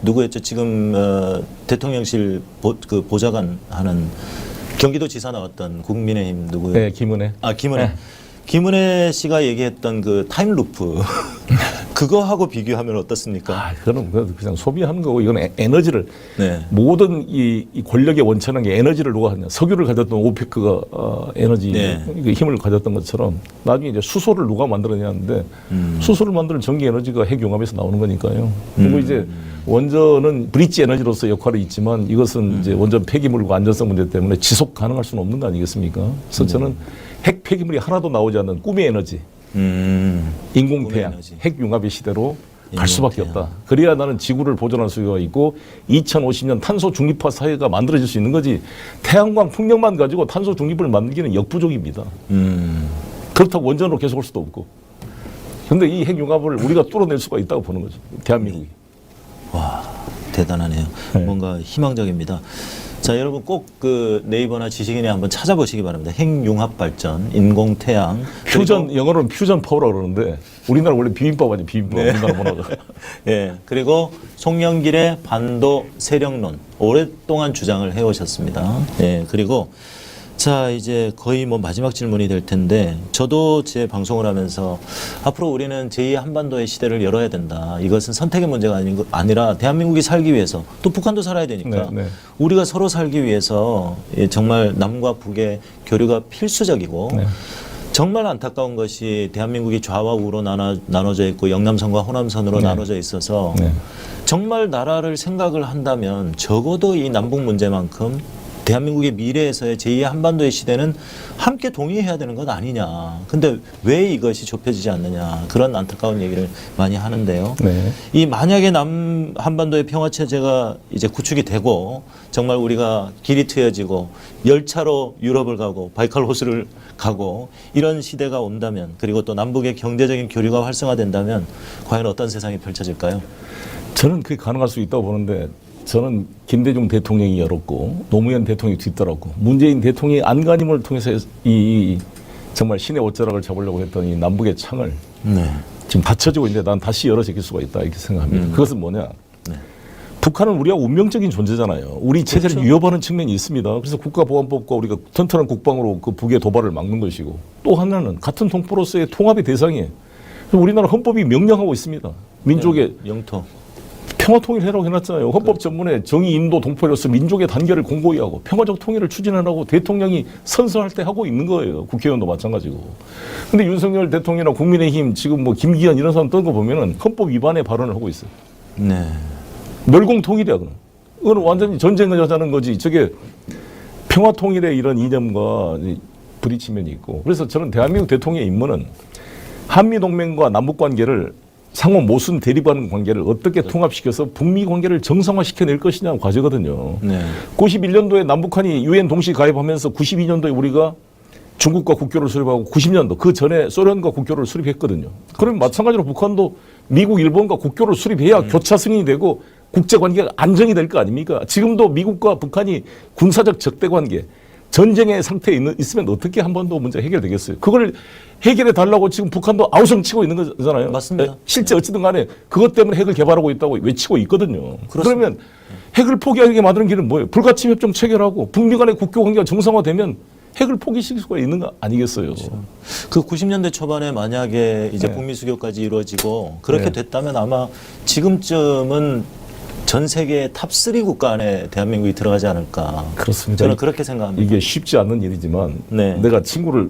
누구였죠? 지금 대통령실 보좌관 하는 경기도지사 나왔던 국민의힘 누구예요? 네, 김은혜. 아, 김은혜. 네. 김은혜 씨가 얘기했던 그 타임루프 그거하고 비교하면 어떻습니까? 그거는 그냥 소비하는 거고 이건 에너지를 네. 모든 이 권력의 원천한 게 에너지를 누가 하냐. 석유를 가졌던 오페크가 에너지 네. 힘을 가졌던 것처럼 나중에 이제 수소를 누가 만들었냐는데 수소를 만드는 전기 에너지가 핵융합에서 나오는 거니까요. 그리고 이제 원전은 브릿지 에너지로서 역할이 있지만 이것은 이제 원전 폐기물과 안전성 문제 때문에 지속 가능할 수는 없는 거 아니겠습니까? 그래서 저는 핵 폐기물이 하나도 나오지 않는 꿈의 에너지, 인공태양, 에너지. 핵융합의 시대로 갈 수밖에 없다. 그래야 나는 지구를 보존할 수가 있고 2050년 탄소 중립화 사회가 만들어질 수 있는 거지. 태양광 풍력만 가지고 탄소 중립을 만들기는 역부족입니다. 그렇다고 원전으로 계속 올 수도 없고. 그런데 이 핵융합을 우리가 뚫어낼 수가 있다고 보는 거죠. 대한민국이. 와, 대단하네요. 네. 뭔가 희망적입니다. 자, 여러분 꼭 그 네이버나 지식인에 한번 찾아보시기 바랍니다. 핵융합 발전, 인공태양, 퓨전, 영어로는 퓨전 파워라고 그러는데 우리나라 원래 비빔밥 아니에요. 비빔밥. 네. 우리나라 문화가. 예, 그리고 송영길의 반도 세력론 오랫동안 주장을 해오셨습니다. 예, 그리고 자, 이제 거의 뭐 마지막 질문이 될 텐데 저도 제 방송을 하면서 앞으로 우리는 제2 한반도의 시대를 열어야 된다. 이것은 선택의 문제가 아니라 대한민국이 살기 위해서 또 북한도 살아야 되니까 네, 네. 우리가 서로 살기 위해서 정말 남과 북의 교류가 필수적이고 네. 정말 안타까운 것이 대한민국이 좌와 우로 나눠져 있고 영남선과 호남선으로 네. 나눠져 있어서 네. 정말 나라를 생각을 한다면 적어도 이 남북 문제만큼 대한민국의 미래에서의 제2의 한반도의 시대는 함께 동의해야 되는 것 아니냐. 근데 왜 이것이 좁혀지지 않느냐. 그런 안타까운 얘기를 많이 하는데요. 네. 이 만약에 한반도의 평화체제가 이제 구축이 되고 정말 우리가 길이 트여지고 열차로 유럽을 가고 바이칼 호수를 가고 이런 시대가 온다면 그리고 또 남북의 경제적인 교류가 활성화된다면 과연 어떤 세상이 펼쳐질까요? 저는 그게 가능할 수 있다고 보는데 저는 김대중 대통령이 열었고 노무현 대통령이 뒤따랐고 문재인 대통령이 안간힘을 통해서 이 정말 신의 옷자락을 잡으려고 했던 이 남북의 창을 네. 지금 닫혀지고 있는데 난 다시 열어질 수가 있다 이렇게 생각합니다. 그것은 뭐냐? 네. 북한은 우리가 운명적인 존재잖아요. 우리 체제를 그렇죠. 위협하는 측면이 있습니다. 그래서 국가보안법과 우리가 튼튼한 국방으로 그 북의 도발을 막는 것이고 또 하나는 같은 동포로서의 통합의 대상이에요. 우리나라 헌법이 명령하고 있습니다. 민족의 영토. 평화 통일해라고 해놨잖아요. 헌법 전문에 정의, 인도, 동포로서 민족의 단계를 공고히 하고 평화적 통일을 추진하라고 대통령이 선서할 때 하고 있는 거예요. 국회의원도 마찬가지고. 근데 윤석열 대통령이나 국민의힘 지금 뭐 김기현 이런 사람 뜬 거 보면은 헌법 위반의 발언을 하고 있어요. 네. 멸공 통일이야, 그건. 그건 완전히 전쟁을 하자는 거지. 저게 평화 통일의 이런 이념과 부딪히면이 있고. 그래서 저는 대한민국 대통령의 임무는 한미 동맹과 남북 관계를 상호 모순 대립하는 관계를 어떻게 통합시켜서 북미 관계를 정상화시켜낼 것이냐 과제거든요. 네. 91년도에 남북한이 유엔 동시 가입하면서 92년도에 우리가 중국과 국교를 수립하고 90년도 그 전에 소련과 국교를 수립했거든요. 그럼 마찬가지로 북한도 미국, 일본과 국교를 수립해야 교차 승인이 되고 국제관계가 안정이 될 거 아닙니까? 지금도 미국과 북한이 군사적 적대 관계, 전쟁의 상태에 있으면 어떻게 한 번도 문제 해결되겠어요? 그걸 해결해 달라고 지금 북한도 아우성치고 있는 거잖아요. 맞습니다. 실제 어찌든 간에 그것 때문에 핵을 개발하고 있다고 외치고 있거든요. 그렇습니다. 그러면 핵을 포기하게 만드는 길은 뭐예요? 불가침 협정 체결하고 북미 간의 국교 관계가 정상화되면 핵을 포기시킬 수가 있는 거 아니겠어요? 그 90년대 초반에 만약에 이제 네. 북미 수교까지 이루어지고 그렇게 네. 됐다면 아마 지금쯤은 전 세계 탑3 국가 안에 대한민국이 들어가지 않을까. 그렇습니다. 저는 그렇게 생각합니다. 이게 쉽지 않은 일이지만 네. 내가 친구를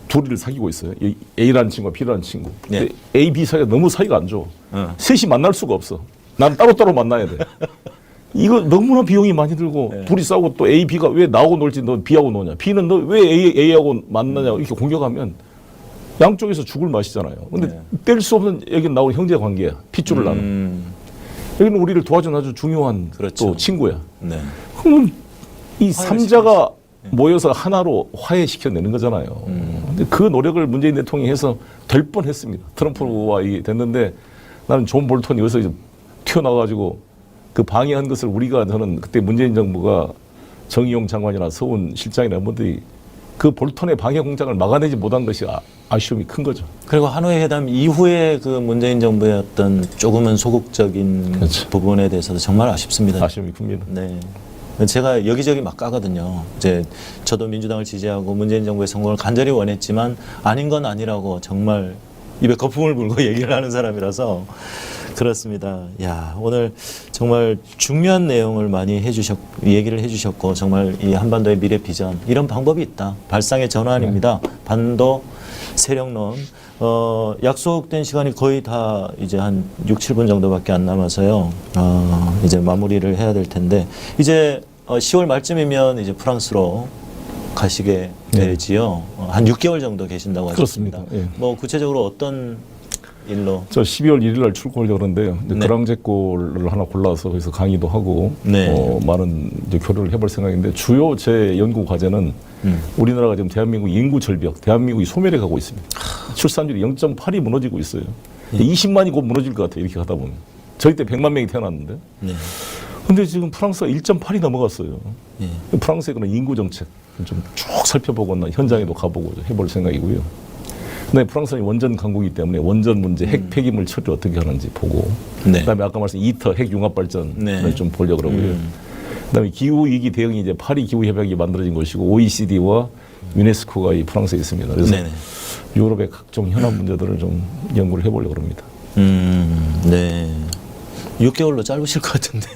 둘을 사귀고 있어요. A라는 친구와 B라는 친구. 네. 근데 A, B 사이가 너무 사이가 안 좋아. 어. 셋이 만날 수가 없어. 난 따로따로 만나야 돼. 이거 너무나 비용이 많이 들고 네. 둘이 싸우고 또 A, B가 왜 나하고 놀지 너 B하고 노냐. B는 너 왜 A하고 만나냐 이렇게 공격하면 양쪽에서 죽을 맛이잖아요. 근데 네. 뗄 수 없는 여기 나오는 형제 관계야. 핏줄을 나는. 여기는 우리를 도와주는 아주 중요한 그렇죠. 또 친구야. 네. 그러면 이 화해를 삼자가 모여서 하나로 화해시켜내는 거잖아요. 근데 그 노력을 문재인 대통령이 해서 될 뻔했습니다. 트럼프와 이게 됐는데 나는 존 볼턴이 여기서 이제 튀어나와가지고 그 방해한 것을 우리가 저는 그때 문재인 정부가 정의용 장관이나 서훈 실장이나 분들이 그 볼턴의 방해 공작을 막아내지 못한 것이 아쉬움이 큰 거죠. 그리고 하노이 회담 이후에 그 문재인 정부의 어떤 조금은 소극적인 그렇죠. 부분에 대해서도 정말 아쉽습니다. 아쉬움이 큽니다. 네. 제가 여기저기 막 까거든요. 이제 저도 민주당을 지지하고 문재인 정부의 성공을 간절히 원했지만 아닌 건 아니라고 정말 입에 거품을 불고 얘기를 하는 사람이라서 그렇습니다. 야, 오늘 정말 중요한 내용을 많이 얘기를 해주셨고 정말 이 한반도의 미래 비전 이런 방법이 있다. 발상의 전환입니다. 반도 세력론. 약속된 시간이 거의 다 이제 한 6, 7분 정도밖에 안 남아서요. 이제 마무리를 해야 될 텐데 이제 10월 말쯤이면 이제 프랑스로 가시게 되지요. 한 6개월 정도 계신다고 하셨습니다. 그렇습니다. 예. 뭐 구체적으로 어떤 일로? 저 12월 1일 날 출국하려고 그러는데요. 이제 네. 그랑제골을 하나 골라서 거기서 강의도 하고 네. 많은 이제 교류를 해볼 생각인데 주요 제 연구 과제는 우리나라가 지금 대한민국 인구 절벽, 대한민국이 소멸해 가고 있습니다. 출산율이 0.8이 무너지고 있어요. 20만이 곧 무너질 것 같아요. 이렇게 하다 보면. 저희 때 100만 명이 태어났는데. 네. 근데 지금 프랑스가 1.8이 넘어갔어요. 예. 프랑스의 그런 인구 정책 좀 쭉 살펴보거나 현장에도 가보고 해볼 생각이고요. 근데 프랑스는 원전 강국이기 때문에 원전 문제, 핵 폐기물 처리 어떻게 하는지 보고, 네. 그다음에 아까 말씀 이터 핵 융합 발전을 네. 좀 보려고 그러고요. 그다음에 기후 위기 대응이 이제 파리 기후 협약이 만들어진 것이고 OECD와 유네스코가 이 프랑스에 있습니다. 그래서 네네. 유럽의 각종 현안 문제들을 좀 연구를 해보려고 합니다. 네. 6개월로 짧으실 것 같은데.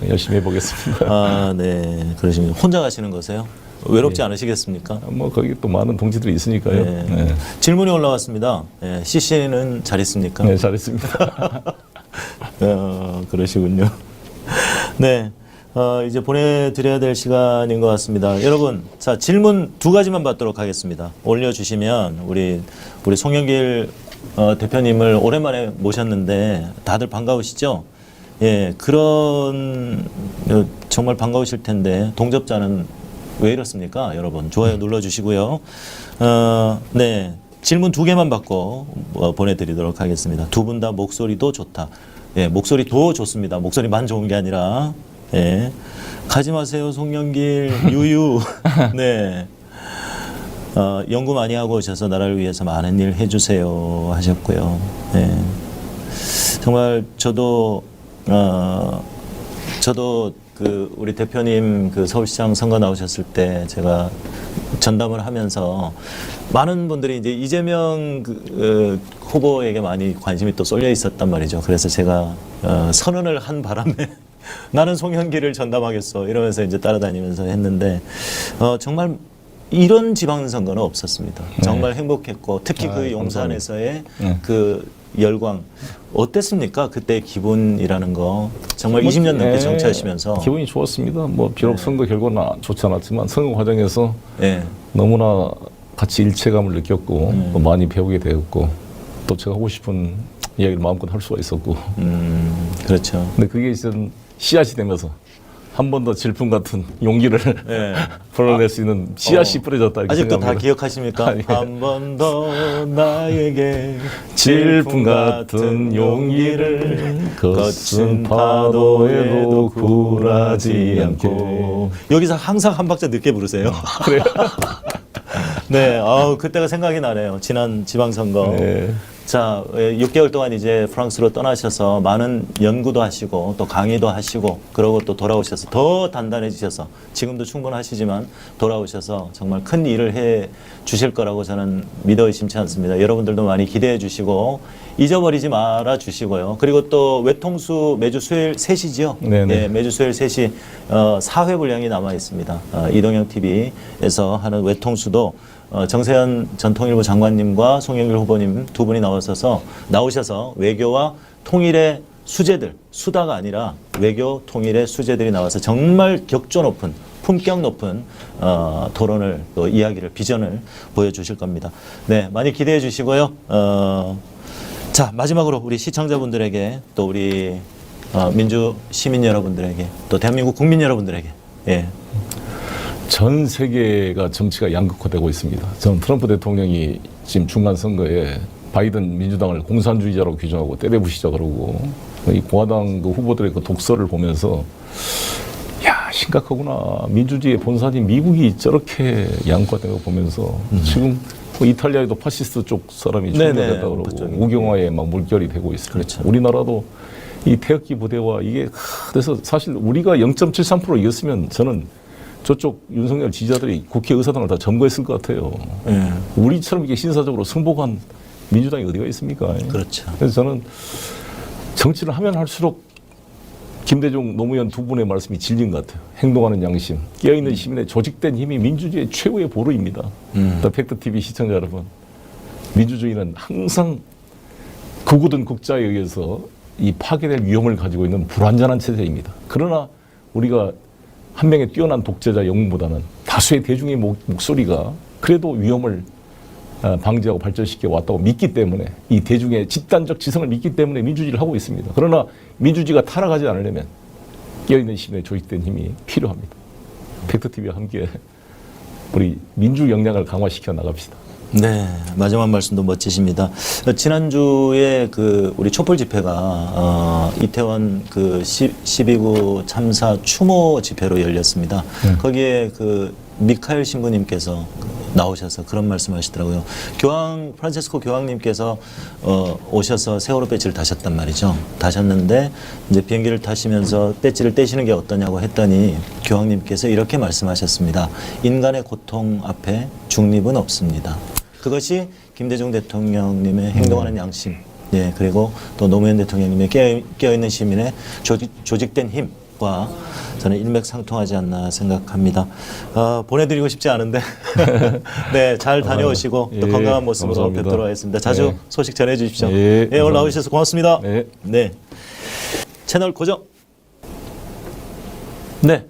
열심히 해보겠습니다. 아, 네. 그러시면 혼자 가시는 거세요? 외롭지 않으시겠습니까? 뭐 거기 또 많은 동지들이 있으니까요. 네. 네, 질문이 올라왔습니다. 네. CC는 잘 있습니까? 네, 잘했습니다. 그러시군요. 네. 이제 보내드려야 될 시간인 것 같습니다. 여러분, 자, 질문 2가지만 받도록 하겠습니다. 올려주시면, 우리 송영길 대표님을 오랜만에 모셨는데, 다들 반가우시죠? 예, 정말 반가우실 텐데, 동접자는 왜 이렇습니까? 여러분, 좋아요 눌러주시고요. 네. 질문 2개만 받고 보내드리도록 하겠습니다. 두 분 다 목소리도 좋다. 예, 목소리도 좋습니다. 목소리만 좋은 게 아니라. 예. 가지 마세요, 송영길, 유유. 네. 연구 많이 하고 오셔서 나라를 위해서 많은 일 해주세요 하셨고요. 네. 정말 저도 그 우리 대표님 그 서울시장 선거 나오셨을 때 제가 전담을 하면서 많은 분들이 이제 이재명 후보에게 많이 관심이 또 쏠려 있었단 말이죠. 그래서 제가 선언을 한 바람에 나는 송영길을 전담하겠어 이러면서 이제 따라다니면서 했는데 정말 이런 지방선거는 없었습니다. 정말 행복했고 특히 그 용산에서의 그 열광 어땠습니까? 그때 기분이라는 거 정말 20년 넘게 정치하시면서 기분이 좋았습니다. 뭐 비록 선거 결과는 좋지 않았지만 선거 과정에서 네. 너무나 같이 일체감을 느꼈고 또 많이 배우게 되었고 또 제가 하고 싶은 이야기를 마음껏 할 수가 있었고 그렇죠. 근데 그게 이제 씨앗이 되면서 한 번 더 질풍 같은 용기를 네. 불어낼 수 있는 씨앗이 뿌려졌다 이렇게 아직도 다 생각합니다. 기억하십니까? 예. 한 번 더 나에게 질풍 같은 용기를 거친 파도에도 굴하지 않고 여기서 항상 한 박자 늦게 부르세요. 그래요? 네, 그때가 생각이 나네요. 지난 지방선거. 네. 자, 6개월 동안 이제 프랑스로 떠나셔서 많은 연구도 하시고 또 강의도 하시고 그러고 또 돌아오셔서 더 단단해지셔서 지금도 충분하시지만 돌아오셔서 정말 큰 일을 해 주실 거라고 저는 믿어 의심치 않습니다. 여러분들도 많이 기대해 주시고 잊어버리지 말아 주시고요. 그리고 또 외통수 매주 수요일 3시지요. 네네. 예, 매주 수요일 3시 4회 분량이 남아 있습니다. 이동형 TV에서 하는 외통수도 정세현 전 통일부 장관님과 송영길 후보님 두 분이 나오셔서 외교와 통일의 수제들, 수다가 아니라 외교 통일의 수제들이 나와서 정말 격조 높은 품격 높은 토론을 또 이야기를 비전을 보여주실 겁니다. 네, 많이 기대해 주시고요. 자, 마지막으로 우리 시청자분들에게 또 우리 민주 시민 여러분들에게 또 대한민국 국민 여러분들에게 예. 전 세계가 정치가 양극화되고 있습니다. 전 트럼프 대통령이 지금 중간 선거에 바이든 민주당을 공산주의자로 규정하고 때려부시자 그러고 이 공화당 그 후보들의 그 독서를 보면서 야 심각하구나. 민주주의의 본산인 미국이 저렇게 양극화된 거 보면서 지금 뭐 이탈리아에도 파시스트 쪽 사람이 네네, 출연했다 그러고 우경화에 막 물결이 되고 있습니다. 그렇죠. 우리나라도 이 태극기 부대와 이게 그래서 사실 우리가 0.73% 이겼으면 저는 저쪽 윤석열 지지자들이 국회의사당을 다 점거했을 것 같아요. 예. 우리처럼 이게 신사적으로 승복한 민주당이 어디가 있습니까? 그렇죠. 그래서 저는 정치를 하면 할수록 김대중, 노무현 두 분의 말씀이 진리인 것 같아요. 행동하는 양심, 깨어있는 시민의 조직된 힘이 민주주의의 최고의 보루입니다. 팩트TV 시청자 여러분, 민주주의는 항상 극우든 극자에 의해서 이 파괴될 위험을 가지고 있는 불완전한 체제입니다. 그러나 우리가 한 명의 뛰어난 독재자 영웅보다는 다수의 대중의 목소리가 그래도 위험을 방지하고 발전시켜 왔다고 믿기 때문에 이 대중의 집단적 지성을 믿기 때문에 민주주의를 하고 있습니다. 그러나 민주주의가 타락하지 않으려면 깨어있는 시민의 조직된 힘이 필요합니다. 팩트TV와 함께 우리 민주 역량을 강화시켜 나갑시다. 네, 마지막 말씀도 멋지십니다. 지난주에 그 우리 촛불 집회가 이태원 그 12구 참사 추모 집회로 열렸습니다. 거기에 그 미카엘 신부님께서 나오셔서 그런 말씀하시더라고요. 프란체스코 교황님께서 오셔서 세월호 배지를 다셨단 말이죠. 다셨는데 이제 비행기를 타시면서 배지를 떼시는 게 어떠냐고 했더니 교황님께서 이렇게 말씀하셨습니다. 인간의 고통 앞에 중립은 없습니다. 그것이 김대중 대통령님의 행동하는 양심, 예, 그리고 또 노무현 대통령님의 깨어있는 시민의 조직된 힘과 저는 일맥상통하지 않나 생각합니다. 보내드리고 싶지 않은데 네, 잘 다녀오시고 또 건강한 모습으로 감사합니다. 뵙도록 하겠습니다. 자주 소식 전해주십시오. 예, 오늘 나오셔서 고맙습니다. 네, 채널 고정. 네.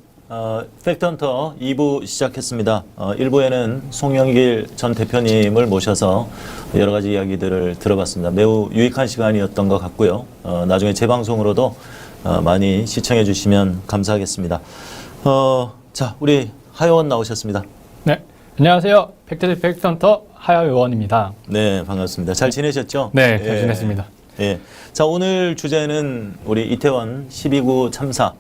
팩트헌터 2부 시작했습니다. 1부에는 송영길 전 대표님을 모셔서 여러 가지 이야기들을 들어봤습니다. 매우 유익한 시간이었던 것 같고요. 나중에 재방송으로도 많이 시청해 주시면 감사하겠습니다. 자, 우리 하 의원 나오셨습니다. 네, 안녕하세요. 팩트헌터 하야 의원입니다. 네, 반갑습니다. 잘 지내셨죠? 네, 잘 지냈습니다. 예. 자, 오늘 주제는 우리 이태원 12구 참사.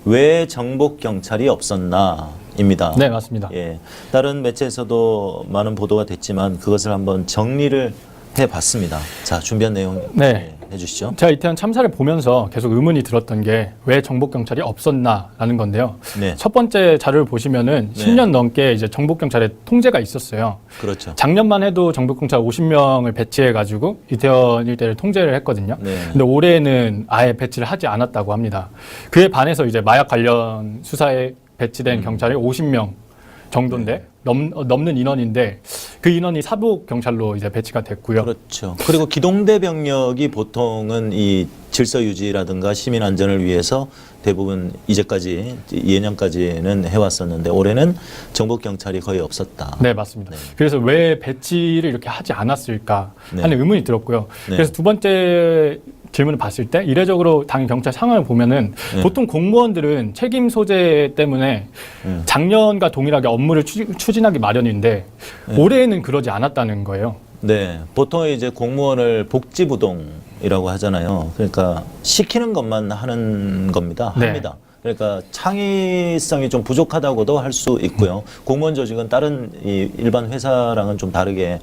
왜 정복 경찰이 없었나? 사건입니다. 네, 맞습니다. 예, 다른 매체에서도 많은 보도가 됐지만 그것을 한번 정리를 해봤습니다. 자, 준비한 내용 네. 해주시죠. 제가 이태원 참사를 보면서 계속 의문이 들었던 게 왜 정복경찰이 없었나라는 건데요. 네, 첫 번째 자료를 보시면은 네. 10년 넘게 이제 정복경찰의 통제가 있었어요. 그렇죠. 작년만 해도 정복경찰 50명을 배치해가지고 이태원 일대를 통제를 했거든요. 네. 근데 올해는 아예 배치를 하지 않았다고 합니다. 그에 반해서 이제 마약 관련 수사에 배치된 경찰이 50명 정도인데 넘는 인원인데 그 인원이 사복 경찰로 이제 배치가 됐고요. 그렇죠. 그리고 기동대 병력이 보통은 이 질서 유지라든가 시민 안전을 위해서 대부분 이제까지 예년까지는 해왔었는데 올해는 정복 경찰이 거의 없었다. 네, 맞습니다. 네. 그래서 왜 배치를 이렇게 하지 않았을까 하는 네. 의문이 들었고요. 네. 그래서 두 번째 질문을 봤을 때 이례적으로 당일 경찰 상황을 보면은 네. 보통 공무원들은 책임 소재 때문에 작년과 동일하게 업무를 추진하기 마련인데 올해에는 그러지 않았다는 거예요. 네, 보통 이제 공무원을 복지부동이라고 하잖아요. 그러니까 시키는 것만 하는 겁니다. 네. 합니다. 그러니까 창의성이 좀 부족하다고도 할 수 있고요. 공무원 조직은 다른 이 일반 회사랑은 좀 다르게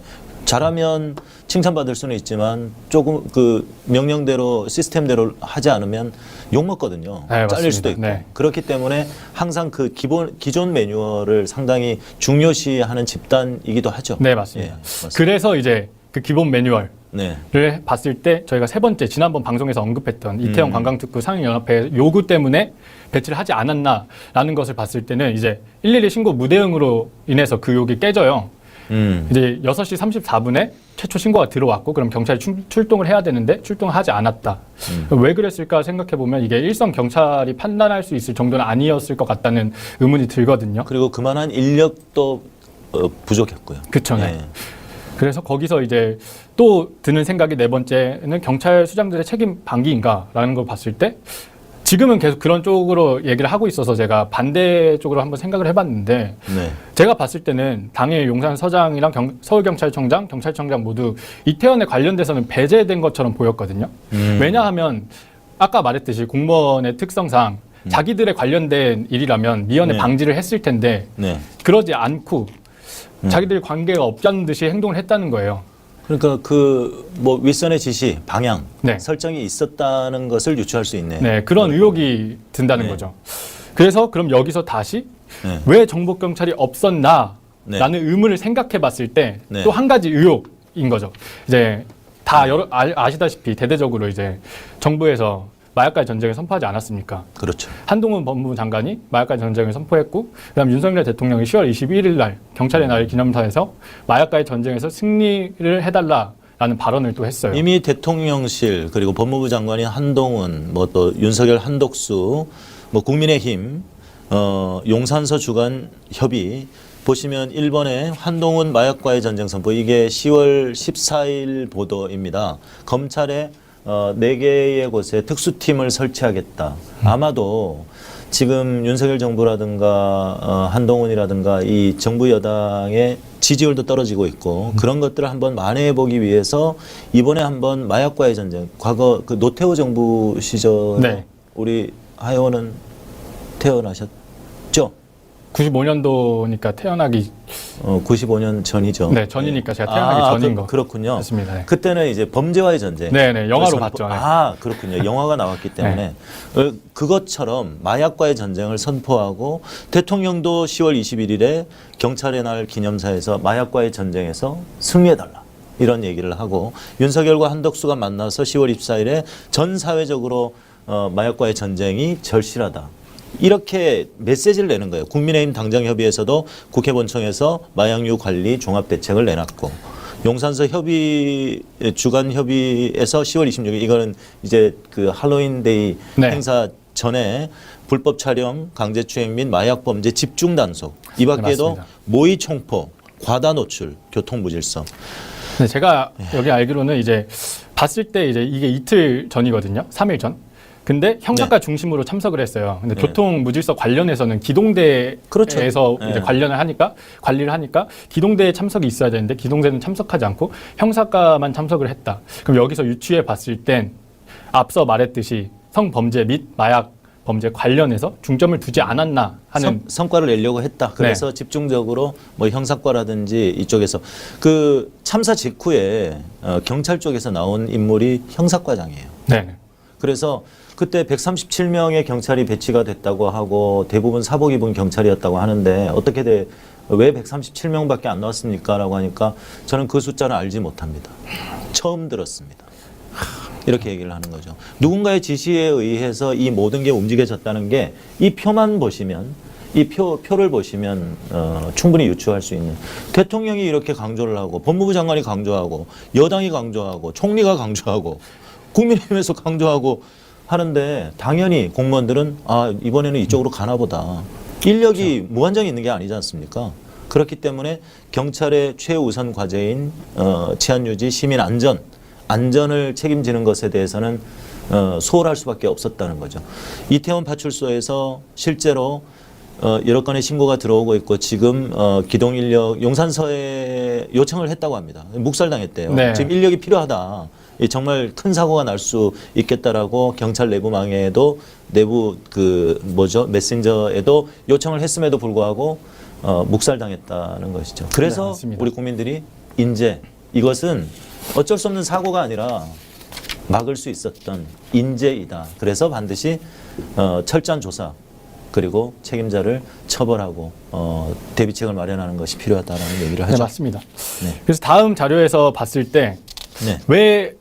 잘하면 칭찬받을 수는 있지만 조금 그 명령대로 시스템대로 하지 않으면 욕 먹거든요. 네, 잘릴 수도 있고. 맞습니다. 네. 그렇기 때문에 항상 그 기존 매뉴얼을 상당히 중요시하는 집단이기도 하죠. 네, 맞습니다. 예, 맞습니다. 그래서 이제 그 기본 매뉴얼 네. 를 봤을 때 저희가 세 번째 지난번 방송에서 언급했던 이태원 관광특구 상임연합회 요구 때문에 배치를 하지 않았나라는 것을 봤을 때는 이제 112 신고 무대응으로 인해서 그 요구가 깨져요. 이제 6시 34분에 최초 신고가 들어왔고 그럼 경찰이 출동을 해야 되는데 출동을 하지 않았다. 왜 그랬을까 생각해 보면 이게 일선 경찰이 판단할 수 있을 정도는 아니었을 것 같다는 의문이 들거든요. 그리고 그만한 인력도 부족했고요. 그쵸, 네. 네. 그래서 거기서 이제 또 드는 생각이 네 번째는 경찰 수장들의 책임 방기인가라는 걸 봤을 때 지금은 계속 그런 쪽으로 얘기를 하고 있어서 제가 반대 쪽으로 한번 생각을 해봤는데 네. 제가 봤을 때는 당일 용산 서장이랑 서울경찰청장, 경찰청장 모두 이태원에 관련돼서는 배제된 것처럼 보였거든요. 왜냐하면 아까 말했듯이 공무원의 특성상 자기들의 관련된 일이라면 미연에 네. 방지를 했을 텐데 네. 그러지 않고 자기들이 관계가 없다는 듯이 행동을 했다는 거예요. 그러니까 그 뭐 윗선의 지시, 방향, 네. 설정이 있었다는 것을 유추할 수 있네요. 네, 그런 의혹이 든다는 네. 거죠. 그래서 그럼 여기서 다시 네. 왜 정복경찰이 없었나? 네. 라는 의문을 생각해 봤을 때 네. 또 한 가지 의혹인 거죠. 이제 다 아시다시피 대대적으로 이제 정부에서 마약과의 전쟁을 선포하지 않았습니까? 그렇죠. 한동훈 법무부 장관이 마약과의 전쟁을 선포했고 그다음 윤석열 대통령이 10월 21일 날 경찰의 날 기념사에서 마약과의 전쟁에서 승리를 해달라라는 발언을 또 했어요. 이미 대통령실 그리고 법무부 장관인 한동훈, 뭐 또 윤석열, 한독수, 뭐 국민의힘, 용산서 주간 협의 보시면 1번에 한동훈 마약과의 전쟁 선포 이게 10월 14일 보도입니다. 검찰에 4개의 곳에 특수팀을 설치하겠다. 아마도 지금 윤석열 정부라든가 한동훈이라든가 이 정부 여당의 지지율도 떨어지고 있고 그런 것들을 한번 만회해 보기 위해서 이번에 한번 마약과의 전쟁 과거 그 노태우 정부 시절에 네. 우리 하여원은 태어나셨죠? 95년도니까 태어나기 95년 전이죠. 네, 전이니까 제가 태어나기 전인 거. 그렇군요. 맞습니다. 네. 그때는 이제 범죄와의 전쟁. 네, 영화로 봤죠. 네. 아, 그렇군요. 영화가 나왔기 때문에 그것처럼 마약과의 전쟁을 선포하고 대통령도 10월 21일에 경찰의 날 기념사에서 마약과의 전쟁에서 승리해달라. 이런 얘기를 하고 윤석열과 한덕수가 만나서 10월 24일에 전 사회적으로 마약과의 전쟁이 절실하다. 이렇게 메시지를 내는 거예요. 국민의힘 당정협의회에서도 국회 본청에서 마약류 관리 종합대책을 내놨고 용산서 협의 주간 협의에서 10월 26일 이거는 이제 그 할로윈데이 네. 행사 전에 불법 촬영, 강제추행 및 마약 범죄 집중 단속 이 밖에도 맞습니다. 모의 총포, 과다 노출, 교통무질서. 네, 제가 여기 알기로는 이제 봤을 때 이제 이게 이틀 전이거든요. 3일 전. 근데 형사과 중심으로 참석을 했어요. 근데 네. 교통무질서 관련해서는 기동대에서 그렇죠. 이제 네. 관리를 하니까 기동대에 참석이 있어야 되는데 기동대는 참석하지 않고 형사과만 참석을 했다. 그럼 여기서 유추해 봤을 땐 앞서 말했듯이 성범죄 및 마약 범죄 관련해서 중점을 두지 않았나 하는 성과를 내려고 했다. 그래서 집중적으로 뭐 형사과라든지 이쪽에서 그 참사 직후에 경찰 쪽에서 나온 인물이 형사과장이에요. 네. 그래서 그때 137명의 경찰이 배치가 됐다고 하고 대부분 사복 입은 경찰이었다고 하는데 어떻게 왜 137명밖에 안 나왔습니까? 라고 하니까 저는 그 숫자를 알지 못합니다. 처음 들었습니다. 이렇게 얘기를 하는 거죠. 누군가의 지시에 의해서 이 모든 게 움직여졌다는 게 이 표만 보시면 이 표를 보시면 충분히 유추할 수 있는 대통령이 이렇게 강조를 하고 법무부 장관이 강조하고 여당이 강조하고 총리가 강조하고 국민의힘에서 강조하고 하는데 당연히 공무원들은 이번에는 이쪽으로 가나 보다. 인력이 무한정이 있는 게 아니지 않습니까? 그렇기 때문에 경찰의 최우선 과제인 치안유지, 시민 안전을 책임지는 것에 대해서는 소홀할 수밖에 없었다는 거죠. 이태원 파출소에서 실제로 여러 건의 신고가 들어오고 있고 지금 기동인력 용산서에 요청을 했다고 합니다. 묵살당했대요. 네. 지금 인력이 필요하다. 정말 큰 사고가 날 수 있겠다라고 경찰 내부망에도 내부 메신저에도 요청을 했음에도 불구하고 묵살당했다는 것이죠. 그래서 네, 맞습니다. 우리 국민들이 이것은 어쩔 수 없는 사고가 아니라 막을 수 있었던 인재이다. 그래서 반드시 철저한 조사 그리고 책임자를 처벌하고 대비책을 마련하는 것이 필요하다라는 얘기를 하죠. 네, 맞습니다. 네. 그래서 다음 자료에서 봤을 때 왜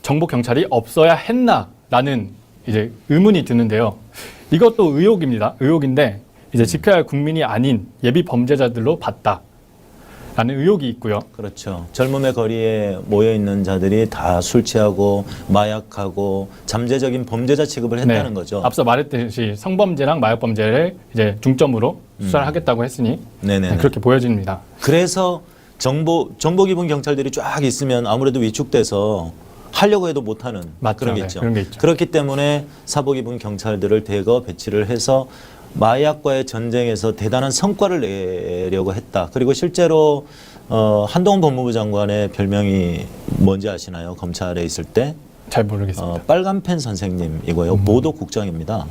정보 경찰이 없어야 했나라는 이제 의문이 드는데요. 이것도 의혹입니다. 의혹인데 이제 지켜야 할 국민이 아닌 예비 범죄자들로 봤다라는 의혹이 있고요. 그렇죠. 젊음의 거리에 모여 있는 자들이 다 술 취하고 마약하고 잠재적인 범죄자 취급을 했다는 거죠. 앞서 말했듯이 성범죄랑 마약 범죄를 이제 중점으로 수사를 하겠다고 했으니 그렇게 보여집니다. 그래서 정보 기본 경찰들이 쫙 있으면 아무래도 위축돼서 하려고 해도 못하는 그런 게 있죠. 그런 게 있죠. 그렇기 때문에 사복 입은 경찰들을 대거 배치를 해서 마약과의 전쟁에서 대단한 성과를 내려고 했다. 그리고 실제로 한동훈 법무부 장관의 별명이 뭔지 아시나요? 검찰에 있을 때? 잘 모르겠습니다. 빨간펜 선생님이고요. 모도국장입니다.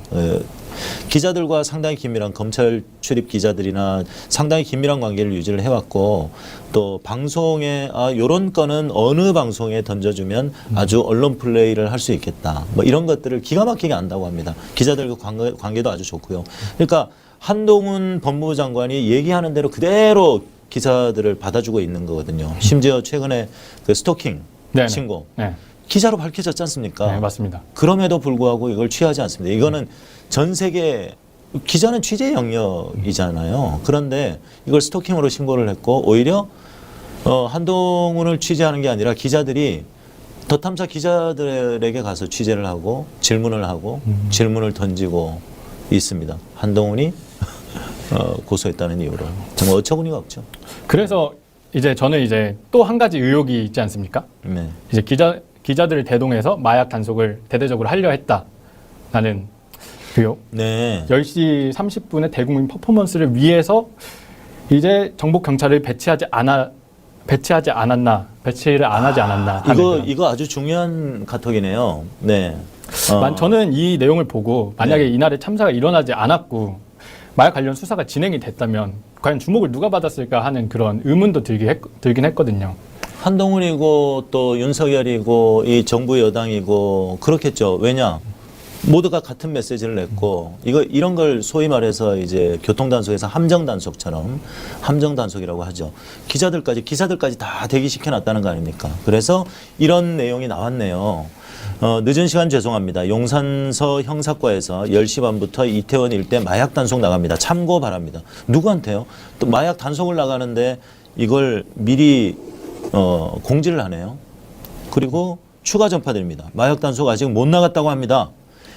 기자들과 상당히 긴밀한 검찰 출입 기자들이나 상당히 긴밀한 관계를 유지를 해왔고 또 방송에 이런 건은 어느 방송에 던져주면 아주 언론 플레이를 할 수 있겠다. 뭐 이런 것들을 기가 막히게 안다고 합니다. 기자들과 관계도 아주 좋고요. 그러니까 한동훈 법무부 장관이 얘기하는 대로 그대로 기자들을 받아주고 있는 거거든요. 심지어 최근에 그 스토킹 신고. 네. 기자로 밝혀졌지 않습니까? 네, 맞습니다. 그럼에도 불구하고 이걸 취하지 않습니다. 이거는 전 세계 기자는 취재 영역이잖아요. 그런데 이걸 스토킹으로 신고를 했고 오히려 한동훈을 취재하는 게 아니라 기자들이 더 탐사 기자들에게 가서 취재를 하고 질문을 던지고 있습니다. 한동훈이 고소했다는 이유로 정말 어처구니가 없죠. 그래서 이제 저는 이제 또 한 가지 의혹이 있지 않습니까? 네. 이제 기자들을 대동해서 마약 단속을 대대적으로 하려 했다라는 의혹. 네. 10시 30분에 대국민 퍼포먼스를 위해서 이제 정복 경찰을 배치를 안 하지 않았나 하는 이거 아주 중요한 카톡이네요. 네. 저는 이 내용을 보고 만약에 이날에 참사가 일어나지 않았고 마약 관련 수사가 진행이 됐다면 과연 주목을 누가 받았을까 하는 그런 의문도 들긴 했거든요. 한동훈이고 또 윤석열이고 이 정부 여당이고 그렇겠죠. 왜냐? 모두가 같은 메시지를 냈고 이런 걸 소위 말해서 이제 교통단속에서 함정단속처럼 함정단속이라고 하죠. 기사들까지 다 대기시켜 놨다는 거 아닙니까? 그래서 이런 내용이 나왔네요. 늦은 시간 죄송합니다. 용산서 형사과에서 10시 반부터 이태원 일대 마약 단속 나갑니다. 참고 바랍니다. 누구한테요? 또 마약 단속을 나가는데 이걸 미리 공지를 하네요. 그리고 추가 전파됩니다. 마약 단속 아직 못 나갔다고 합니다.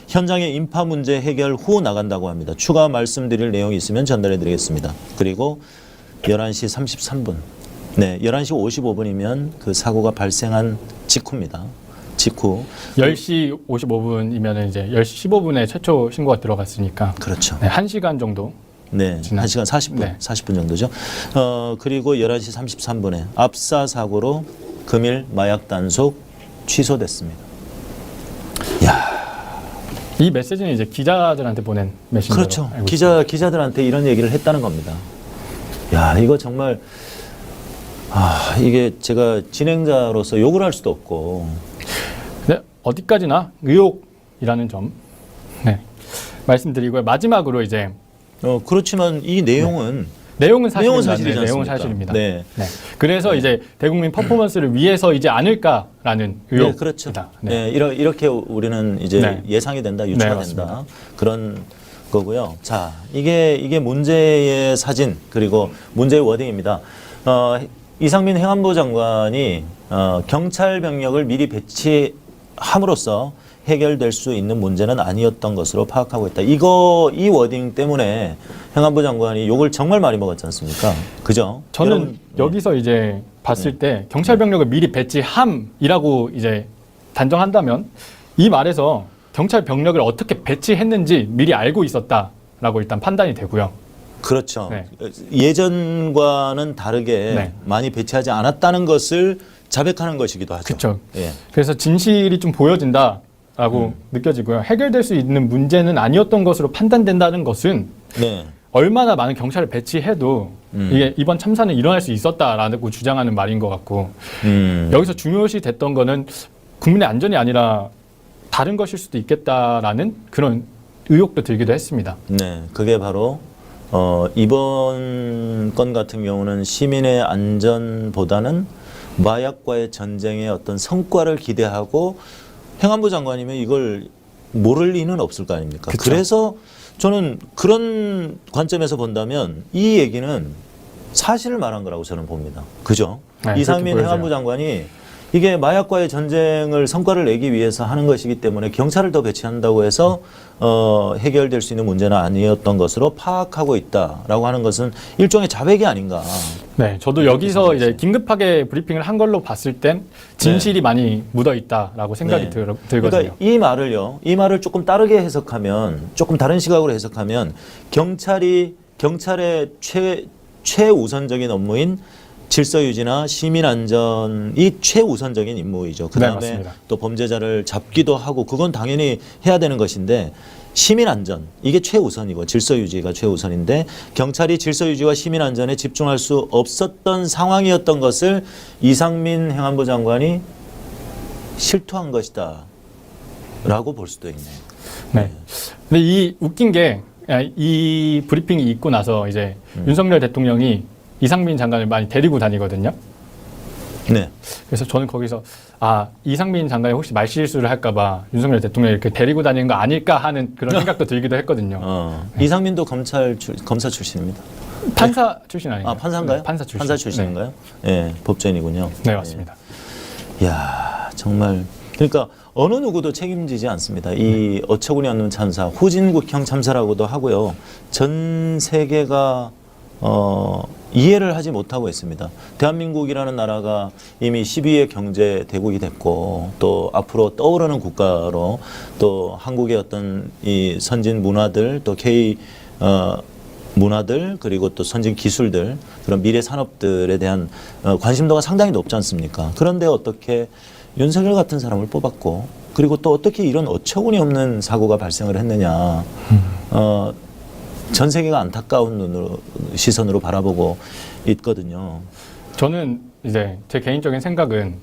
현장의 인파 문제 해결 후 나간다고 합니다. 추가 말씀드릴 내용이 있으면 전달해 드리겠습니다. 그리고 11시 33분. 네, 11시 55분이면 그 사고가 발생한 직후입니다. 직후. 10시 55분이면 이제 10시 15분에 최초 신고가 들어갔으니까. 그렇죠. 네, 1시간 정도. 네, 1시간 40분, 네. 40분 정도죠. 그리고 11시 33분에 압사 사고로 금일 마약 단속 취소됐습니다. 야, 이 메시지는 이제 기자들한테 보낸 메시지로 그렇죠. 알고 있습니다. 기자들한테 이런 얘기를 했다는 겁니다. 야, 이거 정말 이게 제가 진행자로서 욕을 할 수도 없고. 네, 어디까지나 의혹이라는 점 말씀드리고요. 마지막으로 이제 그렇지만 이 내용은 내용은 사실입니다. 사실이지 내용은 않습니까? 사실입니다. 네. 그래서 이제 대국민 퍼포먼스를 위해서이지 않을까라는 의혹. 네, 그렇죠. 네. 이렇게 우리는 이제 네. 예상이 된다, 유추가 네, 된다. 맞습니다. 그런 거고요. 자, 이게 문제의 사진 그리고 문제의 워딩입니다. 이상민 행안부 장관이 경찰 병력을 미리 배치함으로써 해결될 수 있는 문제는 아니었던 것으로 파악하고 있다. 이 워딩 때문에 행안부 장관이 욕을 정말 많이 먹었지 않습니까? 그죠? 저는 여러분, 여기서 이제 봤을 때 경찰 병력을 미리 배치함이라고 이제 단정한다면 이 말에서 경찰 병력을 어떻게 배치했는지 미리 알고 있었다라고 일단 판단이 되고요. 그렇죠. 네. 예전과는 다르게 네. 많이 배치하지 않았다는 것을 자백하는 것이기도 하죠. 그렇죠. 예. 그래서 진실이 좀 보여진다라고 느껴지고요. 해결될 수 있는 문제는 아니었던 것으로 판단된다는 것은 네. 얼마나 많은 경찰을 배치해도 이게 이번 참사는 일어날 수 있었다라고 주장하는 말인 것 같고 여기서 중요시 됐던 거는 국민의 안전이 아니라 다른 것일 수도 있겠다라는 그런 의혹도 들기도 했습니다. 네. 그게 바로 이번 건 같은 경우는 시민의 안전보다는 마약과의 전쟁의 어떤 성과를 기대하고 행안부 장관이면 이걸 모를 리는 없을 거 아닙니까? 그쵸. 그래서 저는 그런 관점에서 본다면 이 얘기는 사실을 말한 거라고 저는 봅니다. 그죠? 네, 이상민 그렇게 행안부 보여져요. 장관이 이게 마약과의 전쟁을 성과를 내기 위해서 하는 것이기 때문에 경찰을 더 배치한다고 해서 해결될 수 있는 문제는 아니었던 것으로 파악하고 있다라고 하는 것은 일종의 자백이 아닌가. 네, 저도 여기서 이제 긴급하게 브리핑을 한 걸로 봤을 땐 진실이 많이 묻어 있다라고 생각이 네. 들거든요. 그러니까 이 말을 조금 다르게 해석하면, 조금 다른 시각으로 해석하면 경찰의 최우선적인 업무인 질서 유지나 시민 안전이 최우선적인 임무이죠. 그 다음에 맞습니다. 또 범죄자를 잡기도 하고 그건 당연히 해야 되는 것인데 시민 안전 이게 최우선이고 질서 유지가 최우선인데 경찰이 질서 유지와 시민 안전에 집중할 수 없었던 상황이었던 것을 이상민 행안부 장관이 실토한 것이다라고 볼 수도 있네요. 네. 근데 이 웃긴 게 이 브리핑이 있고 나서 이제 윤석열 대통령이 이상민 장관을 많이 데리고 다니거든요. 네. 그래서 저는 거기서 이상민 장관이 혹시 말실수를 할까봐 윤석열 대통령이 이렇게 데리고 다니는 거 아닐까 하는 그런 생각도 들기도 했거든요. 이상민도 검사 출신입니다. 판사 출신 아닌가요? 판사인가요? 네, 판사 출신. 판사 출신인가요? 네, 법조인이군요. 네, 맞습니다. 이야, 정말. 그러니까 어느 누구도 책임지지 않습니다. 이 어처구니 없는 참사, 후진국형 참사라고도 하고요. 전 세계가 이해를 하지 못하고 있습니다. 대한민국이라는 나라가 이미 12의 경제 대국이 됐고 또 앞으로 떠오르는 국가로 또 한국의 어떤 이 선진 문화들 또 K 문화들 그리고 또 선진 기술들 그런 미래 산업들에 대한 관심도가 상당히 높지 않습니까? 그런데 어떻게 윤석열 같은 사람을 뽑았고 그리고 또 어떻게 이런 어처구니 없는 사고가 발생을 했느냐. 전 세계가 안타까운 시선으로 바라보고 있거든요. 저는 이제 제 개인적인 생각은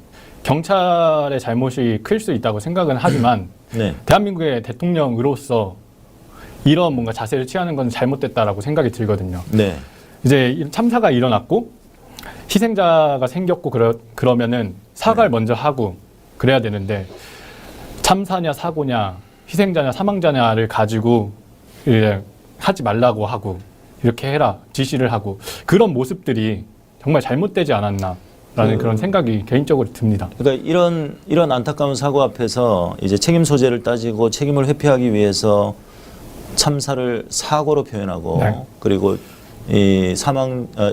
경찰의 잘못이 클 수 있다고 생각은 하지만 네. 대한민국의 대통령으로서 이런 뭔가 자세를 취하는 건 잘못됐다라고 생각이 들거든요. 네. 이제 참사가 일어났고 희생자가 생겼고 그러면은 사과를 먼저 하고 그래야 되는데 참사냐 사고냐 희생자냐 사망자냐를 가지고 이제 하지 말라고 하고 이렇게 해라 지시를 하고 그런 모습들이 정말 잘못되지 않았나라는 그런 생각이 개인적으로 듭니다. 그러니까 이런 안타까운 사고 앞에서 이제 책임 소재를 따지고 책임을 회피하기 위해서 참사를 사고로 표현하고 네. 그리고 이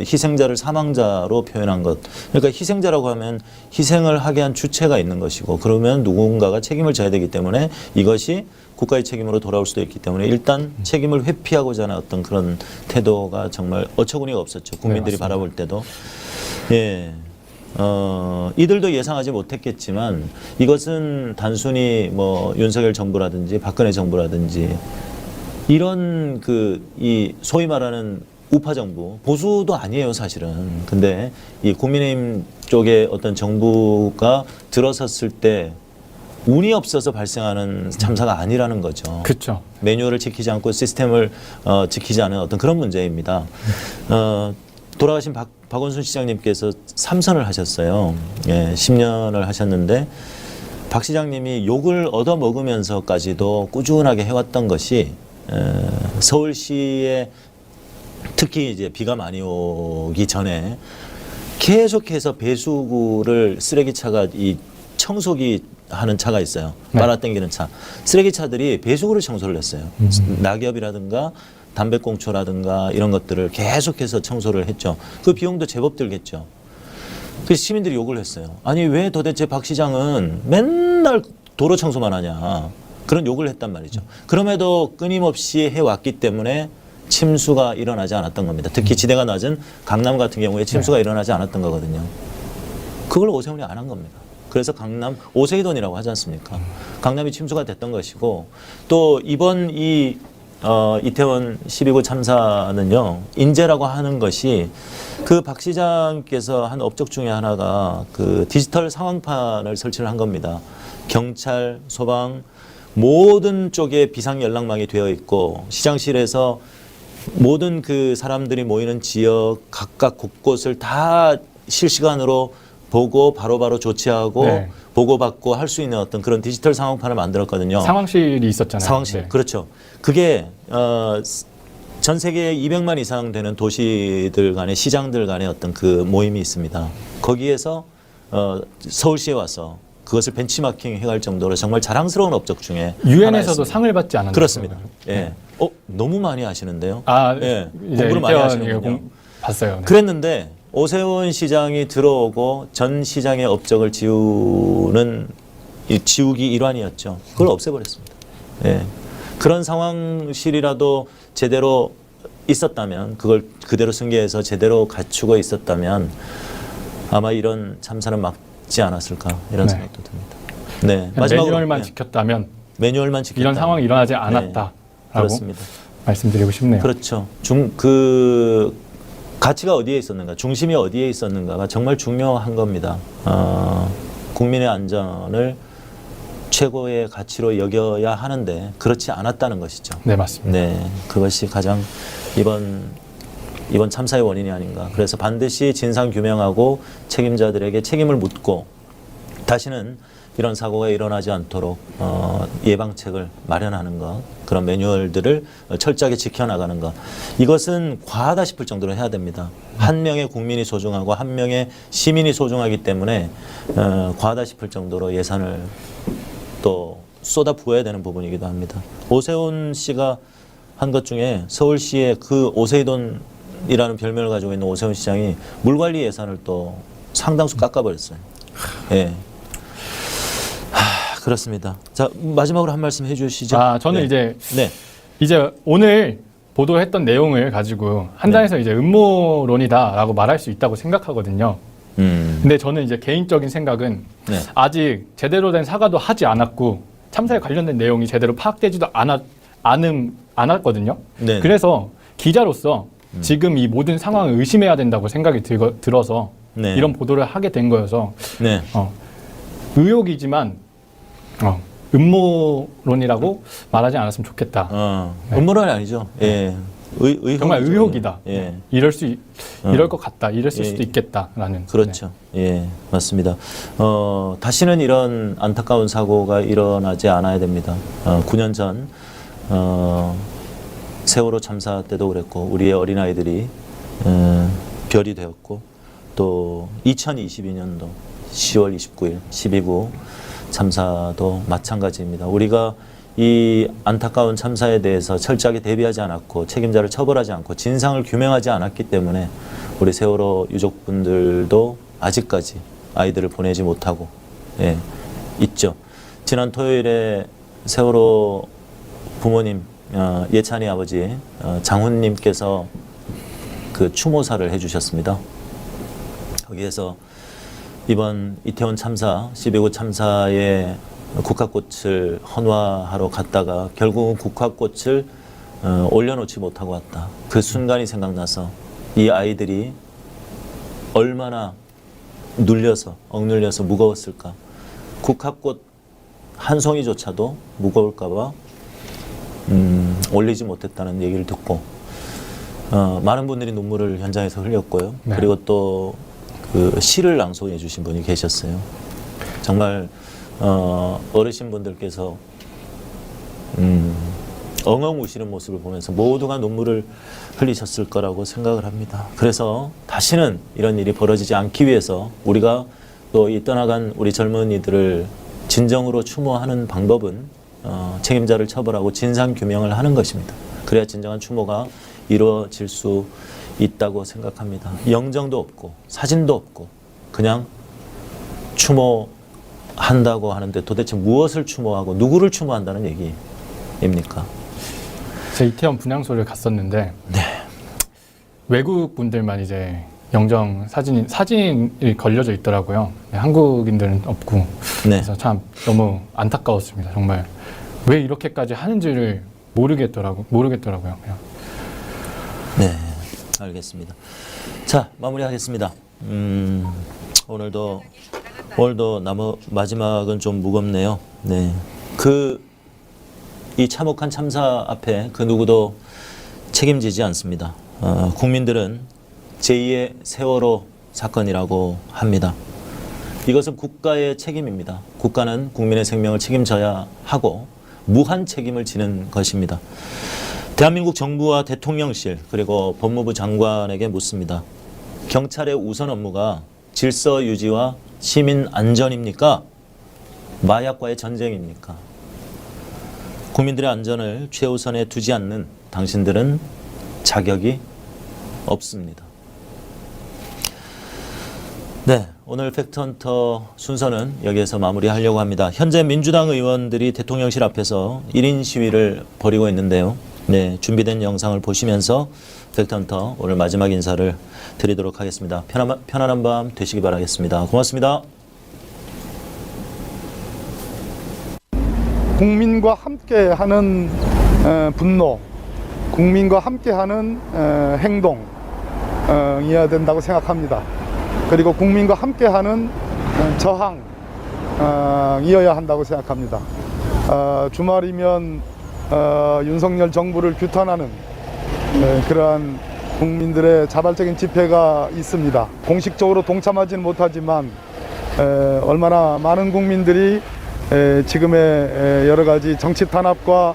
희생자를 사망자로 표현한 것. 그러니까 희생자라고 하면 희생을 하게 한 주체가 있는 것이고 그러면 누군가가 책임을 져야 되기 때문에 이것이 국가의 책임으로 돌아올 수도 있기 때문에 일단 책임을 회피하고자 하는 어떤 그런 태도가 정말 어처구니가 없었죠. 국민들이 네, 바라볼 때도. 예. 이들도 예상하지 못했겠지만 이것은 단순히 뭐 윤석열 정부라든지 박근혜 정부라든지 이런 이 소위 말하는 우파 정부, 보수도 아니에요 사실은. 근데 이 국민의힘 쪽에 어떤 정부가 들어섰을 때 운이 없어서 발생하는 참사가 아니라는 거죠. 그렇죠. 매뉴얼을 지키지 않고 시스템을 지키지 않은 어떤 그런 문제입니다. 돌아가신 박원순 시장님께서 3선을 하셨어요. 예, 10년을 하셨는데 박 시장님이 욕을 얻어먹으면서까지도 꾸준하게 해왔던 것이 서울시의 특히 이제 비가 많이 오기 전에 계속해서 배수구를 쓰레기차가 이 청소기 하는 차가 있어요. 네. 빨아당기는 차. 쓰레기차들이 배수구를 청소를 했어요. 낙엽이라든가 담배꽁초라든가 이런 것들을 계속해서 청소를 했죠. 그 비용도 제법 들겠죠. 그래서 시민들이 욕을 했어요. 아니 왜 도대체 박 시장은 맨날 도로 청소만 하냐. 그런 욕을 했단 말이죠. 그럼에도 끊임없이 해왔기 때문에 침수가 일어나지 않았던 겁니다. 특히 지대가 낮은 강남 같은 경우에 침수가 일어나지 않았던 거거든요. 그걸 오세훈이 안 한 겁니다. 그래서 강남 오세이돈이라고 하지 않습니까? 강남이 침수가 됐던 것이고 또 이번 이태원 12구 참사는요 인재라고 하는 것이 그 박 시장께서 한 업적 중에 하나가 그 디지털 상황판을 설치를 한 겁니다. 경찰, 소방 모든 쪽에 비상 연락망이 되어 있고 시장실에서 모든 그 사람들이 모이는 지역 각각 곳곳을 다 실시간으로 보고 바로바로 조치하고 네. 보고받고 할 수 있는 어떤 그런 디지털 상황판을 만들었거든요. 상황실이 있었잖아요. 상황실. 네. 그렇죠. 그게 전 세계 200만 이상 되는 도시들 간의 시장들 간의 어떤 그 모임이 있습니다. 거기에서 서울시에 와서 그것을 벤치마킹 해갈 정도로 정말 자랑스러운 업적 중에 유엔에서도 하나였습니다. 상을 받지 않았나요? 그렇습니다. 예. 네. 너무 많이 하시는데요. 예, 공부를 많이 하시는군요. 봤어요. 네. 그랬는데 오세훈 시장이 들어오고 전 시장의 업적을 지우기 일환이었죠. 그걸 없애버렸습니다. 예. 그런 상황실이라도 제대로 있었다면 그걸 그대로 승계해서 제대로 갖추고 있었다면 아마 이런 참사는 막지 않았을까 이런 네. 생각도 듭니다. 네. 마지막으로 매뉴얼만 예. 지켰다면 매뉴얼만 지켰다. 이런 상황이 일어나지 않았다라고 그렇습니다. 말씀드리고 싶네요. 그렇죠. 가치가 어디에 있었는가, 중심이 어디에 있었는가가 정말 중요한 겁니다. 국민의 안전을 최고의 가치로 여겨야 하는데 그렇지 않았다는 것이죠. 네, 맞습니다. 네, 그것이 가장 이번 참사의 원인이 아닌가. 그래서 반드시 진상 규명하고 책임자들에게 책임을 묻고 다시는 이런 사고가 일어나지 않도록 예방책을 마련하는 것, 그런 매뉴얼들을 철저하게 지켜나가는 것, 이것은 과하다 싶을 정도로 해야 됩니다. 한 명의 국민이 소중하고 한 명의 시민이 소중하기 때문에 과하다 싶을 정도로 예산을 또 쏟아 부어야 되는 부분이기도 합니다. 오세훈 씨가 한 것 중에 서울시의 그 오세이돈이라는 별명을 가지고 있는 오세훈 시장이 물관리 예산을 또 상당수 깎아버렸어요. 예. 그렇습니다. 자, 마지막으로 한 말씀 해주시죠. 저는 네. 이제 오늘 보도했던 내용을 가지고 한장에서 이제 음모론이다라고 말할 수 있다고 생각하거든요. 근데 저는 이제 개인적인 생각은 네. 아직 제대로 된 사과도 하지 않았고 참사에 관련된 내용이 제대로 파악되지도 않았거든요. 네. 그래서 기자로서 지금 이 모든 상황을 의심해야 된다고 생각이 들어서 네. 이런 보도를 하게 된 거여서 네. 의혹이지만 음모론이라고 말하지 않았으면 좋겠다. 음모론이 아니죠. 예. 정말 의혹이죠. 의혹이다. 예. 이럴 것 같다. 이랬을 예. 수도 있겠다라는. 그렇죠. 예, 맞습니다. 다시는 이런 안타까운 사고가 일어나지 않아야 됩니다. 9년 전 세월호 참사 때도 그랬고 우리의 어린아이들이 별이 되었고 또 2022년도 10월 29일 12구 참사도 마찬가지입니다. 우리가 이 안타까운 참사에 대해서 철저하게 대비하지 않았고 책임자를 처벌하지 않고 진상을 규명하지 않았기 때문에 우리 세월호 유족분들도 아직까지 아이들을 보내지 못하고 있죠. 지난 토요일에 세월호 부모님 예찬이 아버지 장훈님께서 그 추모사를 해주셨습니다. 거기에서 이번 이태원 참사, 12구 참사의 국화꽃을 헌화하러 갔다가 결국은 국화꽃을 올려놓지 못하고 왔다. 그 순간이 생각나서 이 아이들이 얼마나 눌려서 억눌려서 무거웠을까. 국화꽃 한 송이조차도 무거울까봐 올리지 못했다는 얘기를 듣고 많은 분들이 눈물을 현장에서 흘렸고요. 네. 그리고 또 그 시를 낭송해 주신 분이 계셨어요. 정말 어르신분들께서 엉엉 우시는 모습을 보면서 모두가 눈물을 흘리셨을 거라고 생각을 합니다. 그래서 다시는 이런 일이 벌어지지 않기 위해서 우리가 또 이 떠나간 우리 젊은이들을 진정으로 추모하는 방법은 책임자를 처벌하고 진상규명을 하는 것입니다. 그래야 진정한 추모가 이루어질 수 있다고 생각합니다. 영정도 없고 사진도 없고 그냥 추모한다고 하는데 도대체 무엇을 추모하고 누구를 추모한다는 얘기입니까? 제가 이태원 분향소를 갔었는데 네. 외국 분들만 이제 영정 사진이 걸려져 있더라고요. 네, 한국인들은 없고. 네. 그래서 참 너무 안타까웠습니다. 정말 왜 이렇게까지 하는지를 모르겠더라고요. 그냥. 네, 알겠습니다. 자, 마무리하겠습니다. 오늘도 마지막은 좀 무겁네요. 네, 이 참혹한 참사 앞에 그 누구도 책임지지 않습니다. 국민들은 제2의 세월호 사건이라고 합니다. 이것은 국가의 책임입니다. 국가는 국민의 생명을 책임져야 하고 무한 책임을 지는 것입니다. 대한민국 정부와 대통령실 그리고 법무부 장관에게 묻습니다. 경찰의 우선 업무가 질서 유지와 시민 안전입니까? 마약과의 전쟁입니까? 국민들의 안전을 최우선에 두지 않는 당신들은 자격이 없습니다. 네, 오늘 팩트헌터 순서는 여기에서 마무리하려고 합니다. 현재 민주당 의원들이 대통령실 앞에서 1인 시위를 벌이고 있는데요. 네, 준비된 영상을 보시면서 팩트헌터 오늘 마지막 인사를 드리도록 하겠습니다. 편안한 밤 되시기 바라겠습니다. 고맙습니다. 국민과 함께하는 분노, 국민과 함께하는 행동이어야 된다고 생각합니다. 그리고 국민과 함께하는 저항이어야 한다고 생각합니다. 주말이면 윤석열 정부를 규탄하는 그러한 국민들의 자발적인 집회가 있습니다. 공식적으로 동참하지는 못하지만 얼마나 많은 국민들이 지금의 여러 가지 정치 탄압과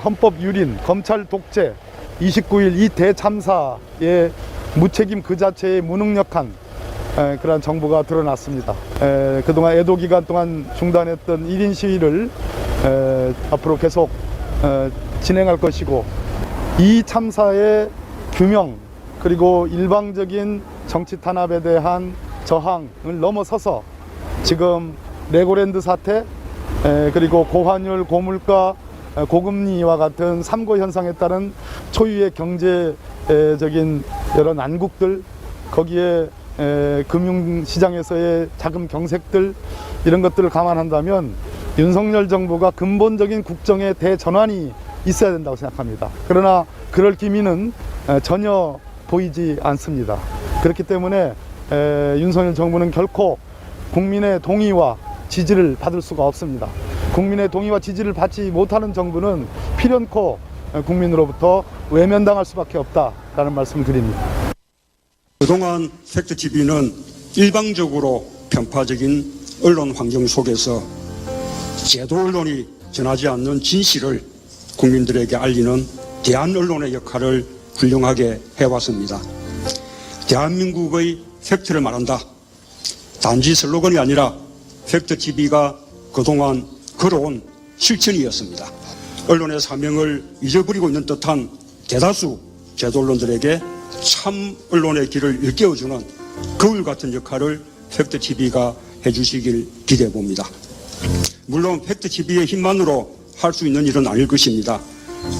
헌법 유린, 검찰 독재, 29일 이 대참사의 무책임 그 자체의 무능력한 그러한 정부가 드러났습니다. 그동안 애도 기간 동안 중단했던 1인 시위를 앞으로 계속 진행할 것이고, 이 참사의 규명 그리고 일방적인 정치 탄압에 대한 저항을 넘어서서 지금 레고랜드 사태 그리고 고환율, 고물가, 고금리와 같은 삼고 현상에 따른 초유의 경제적인 여러 난국들, 거기에 금융시장에서의 자금 경색들, 이런 것들을 감안한다면 윤석열 정부가 근본적인 국정의 대전환이 있어야 된다고 생각합니다. 그러나 그럴 기미는 전혀 보이지 않습니다. 그렇기 때문에 윤석열 정부는 결코 국민의 동의와 지지를 받을 수가 없습니다. 국민의 동의와 지지를 받지 못하는 정부는 필연코 국민으로부터 외면당할 수밖에 없다라는 말씀을 드립니다. 그동안 팩트TV는 일방적으로 편파적인 언론 환경 속에서 제도 언론이 전하지 않는 진실을 국민들에게 알리는 대한 언론의 역할을 훌륭하게 해왔습니다. 대한민국의 팩트를 말한다. 단지 슬로건이 아니라 팩트TV가 그동안 걸어온 실천이었습니다. 언론의 사명을 잊어버리고 있는 듯한 대다수 제도 언론들에게 참 언론의 길을 일깨워주는 거울 같은 역할을 팩트TV가 해주시길 기대해 봅니다. 물론 팩트TV의 힘만으로 할 수 있는 일은 아닐 것입니다.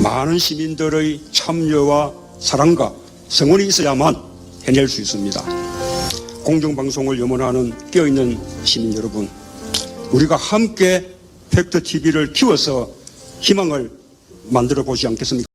많은 시민들의 참여와 사랑과 성원이 있어야만 해낼 수 있습니다. 공정방송을 염원하는 깨어있는 시민 여러분, 우리가 함께 팩트TV를 키워서 희망을 만들어 보지 않겠습니까?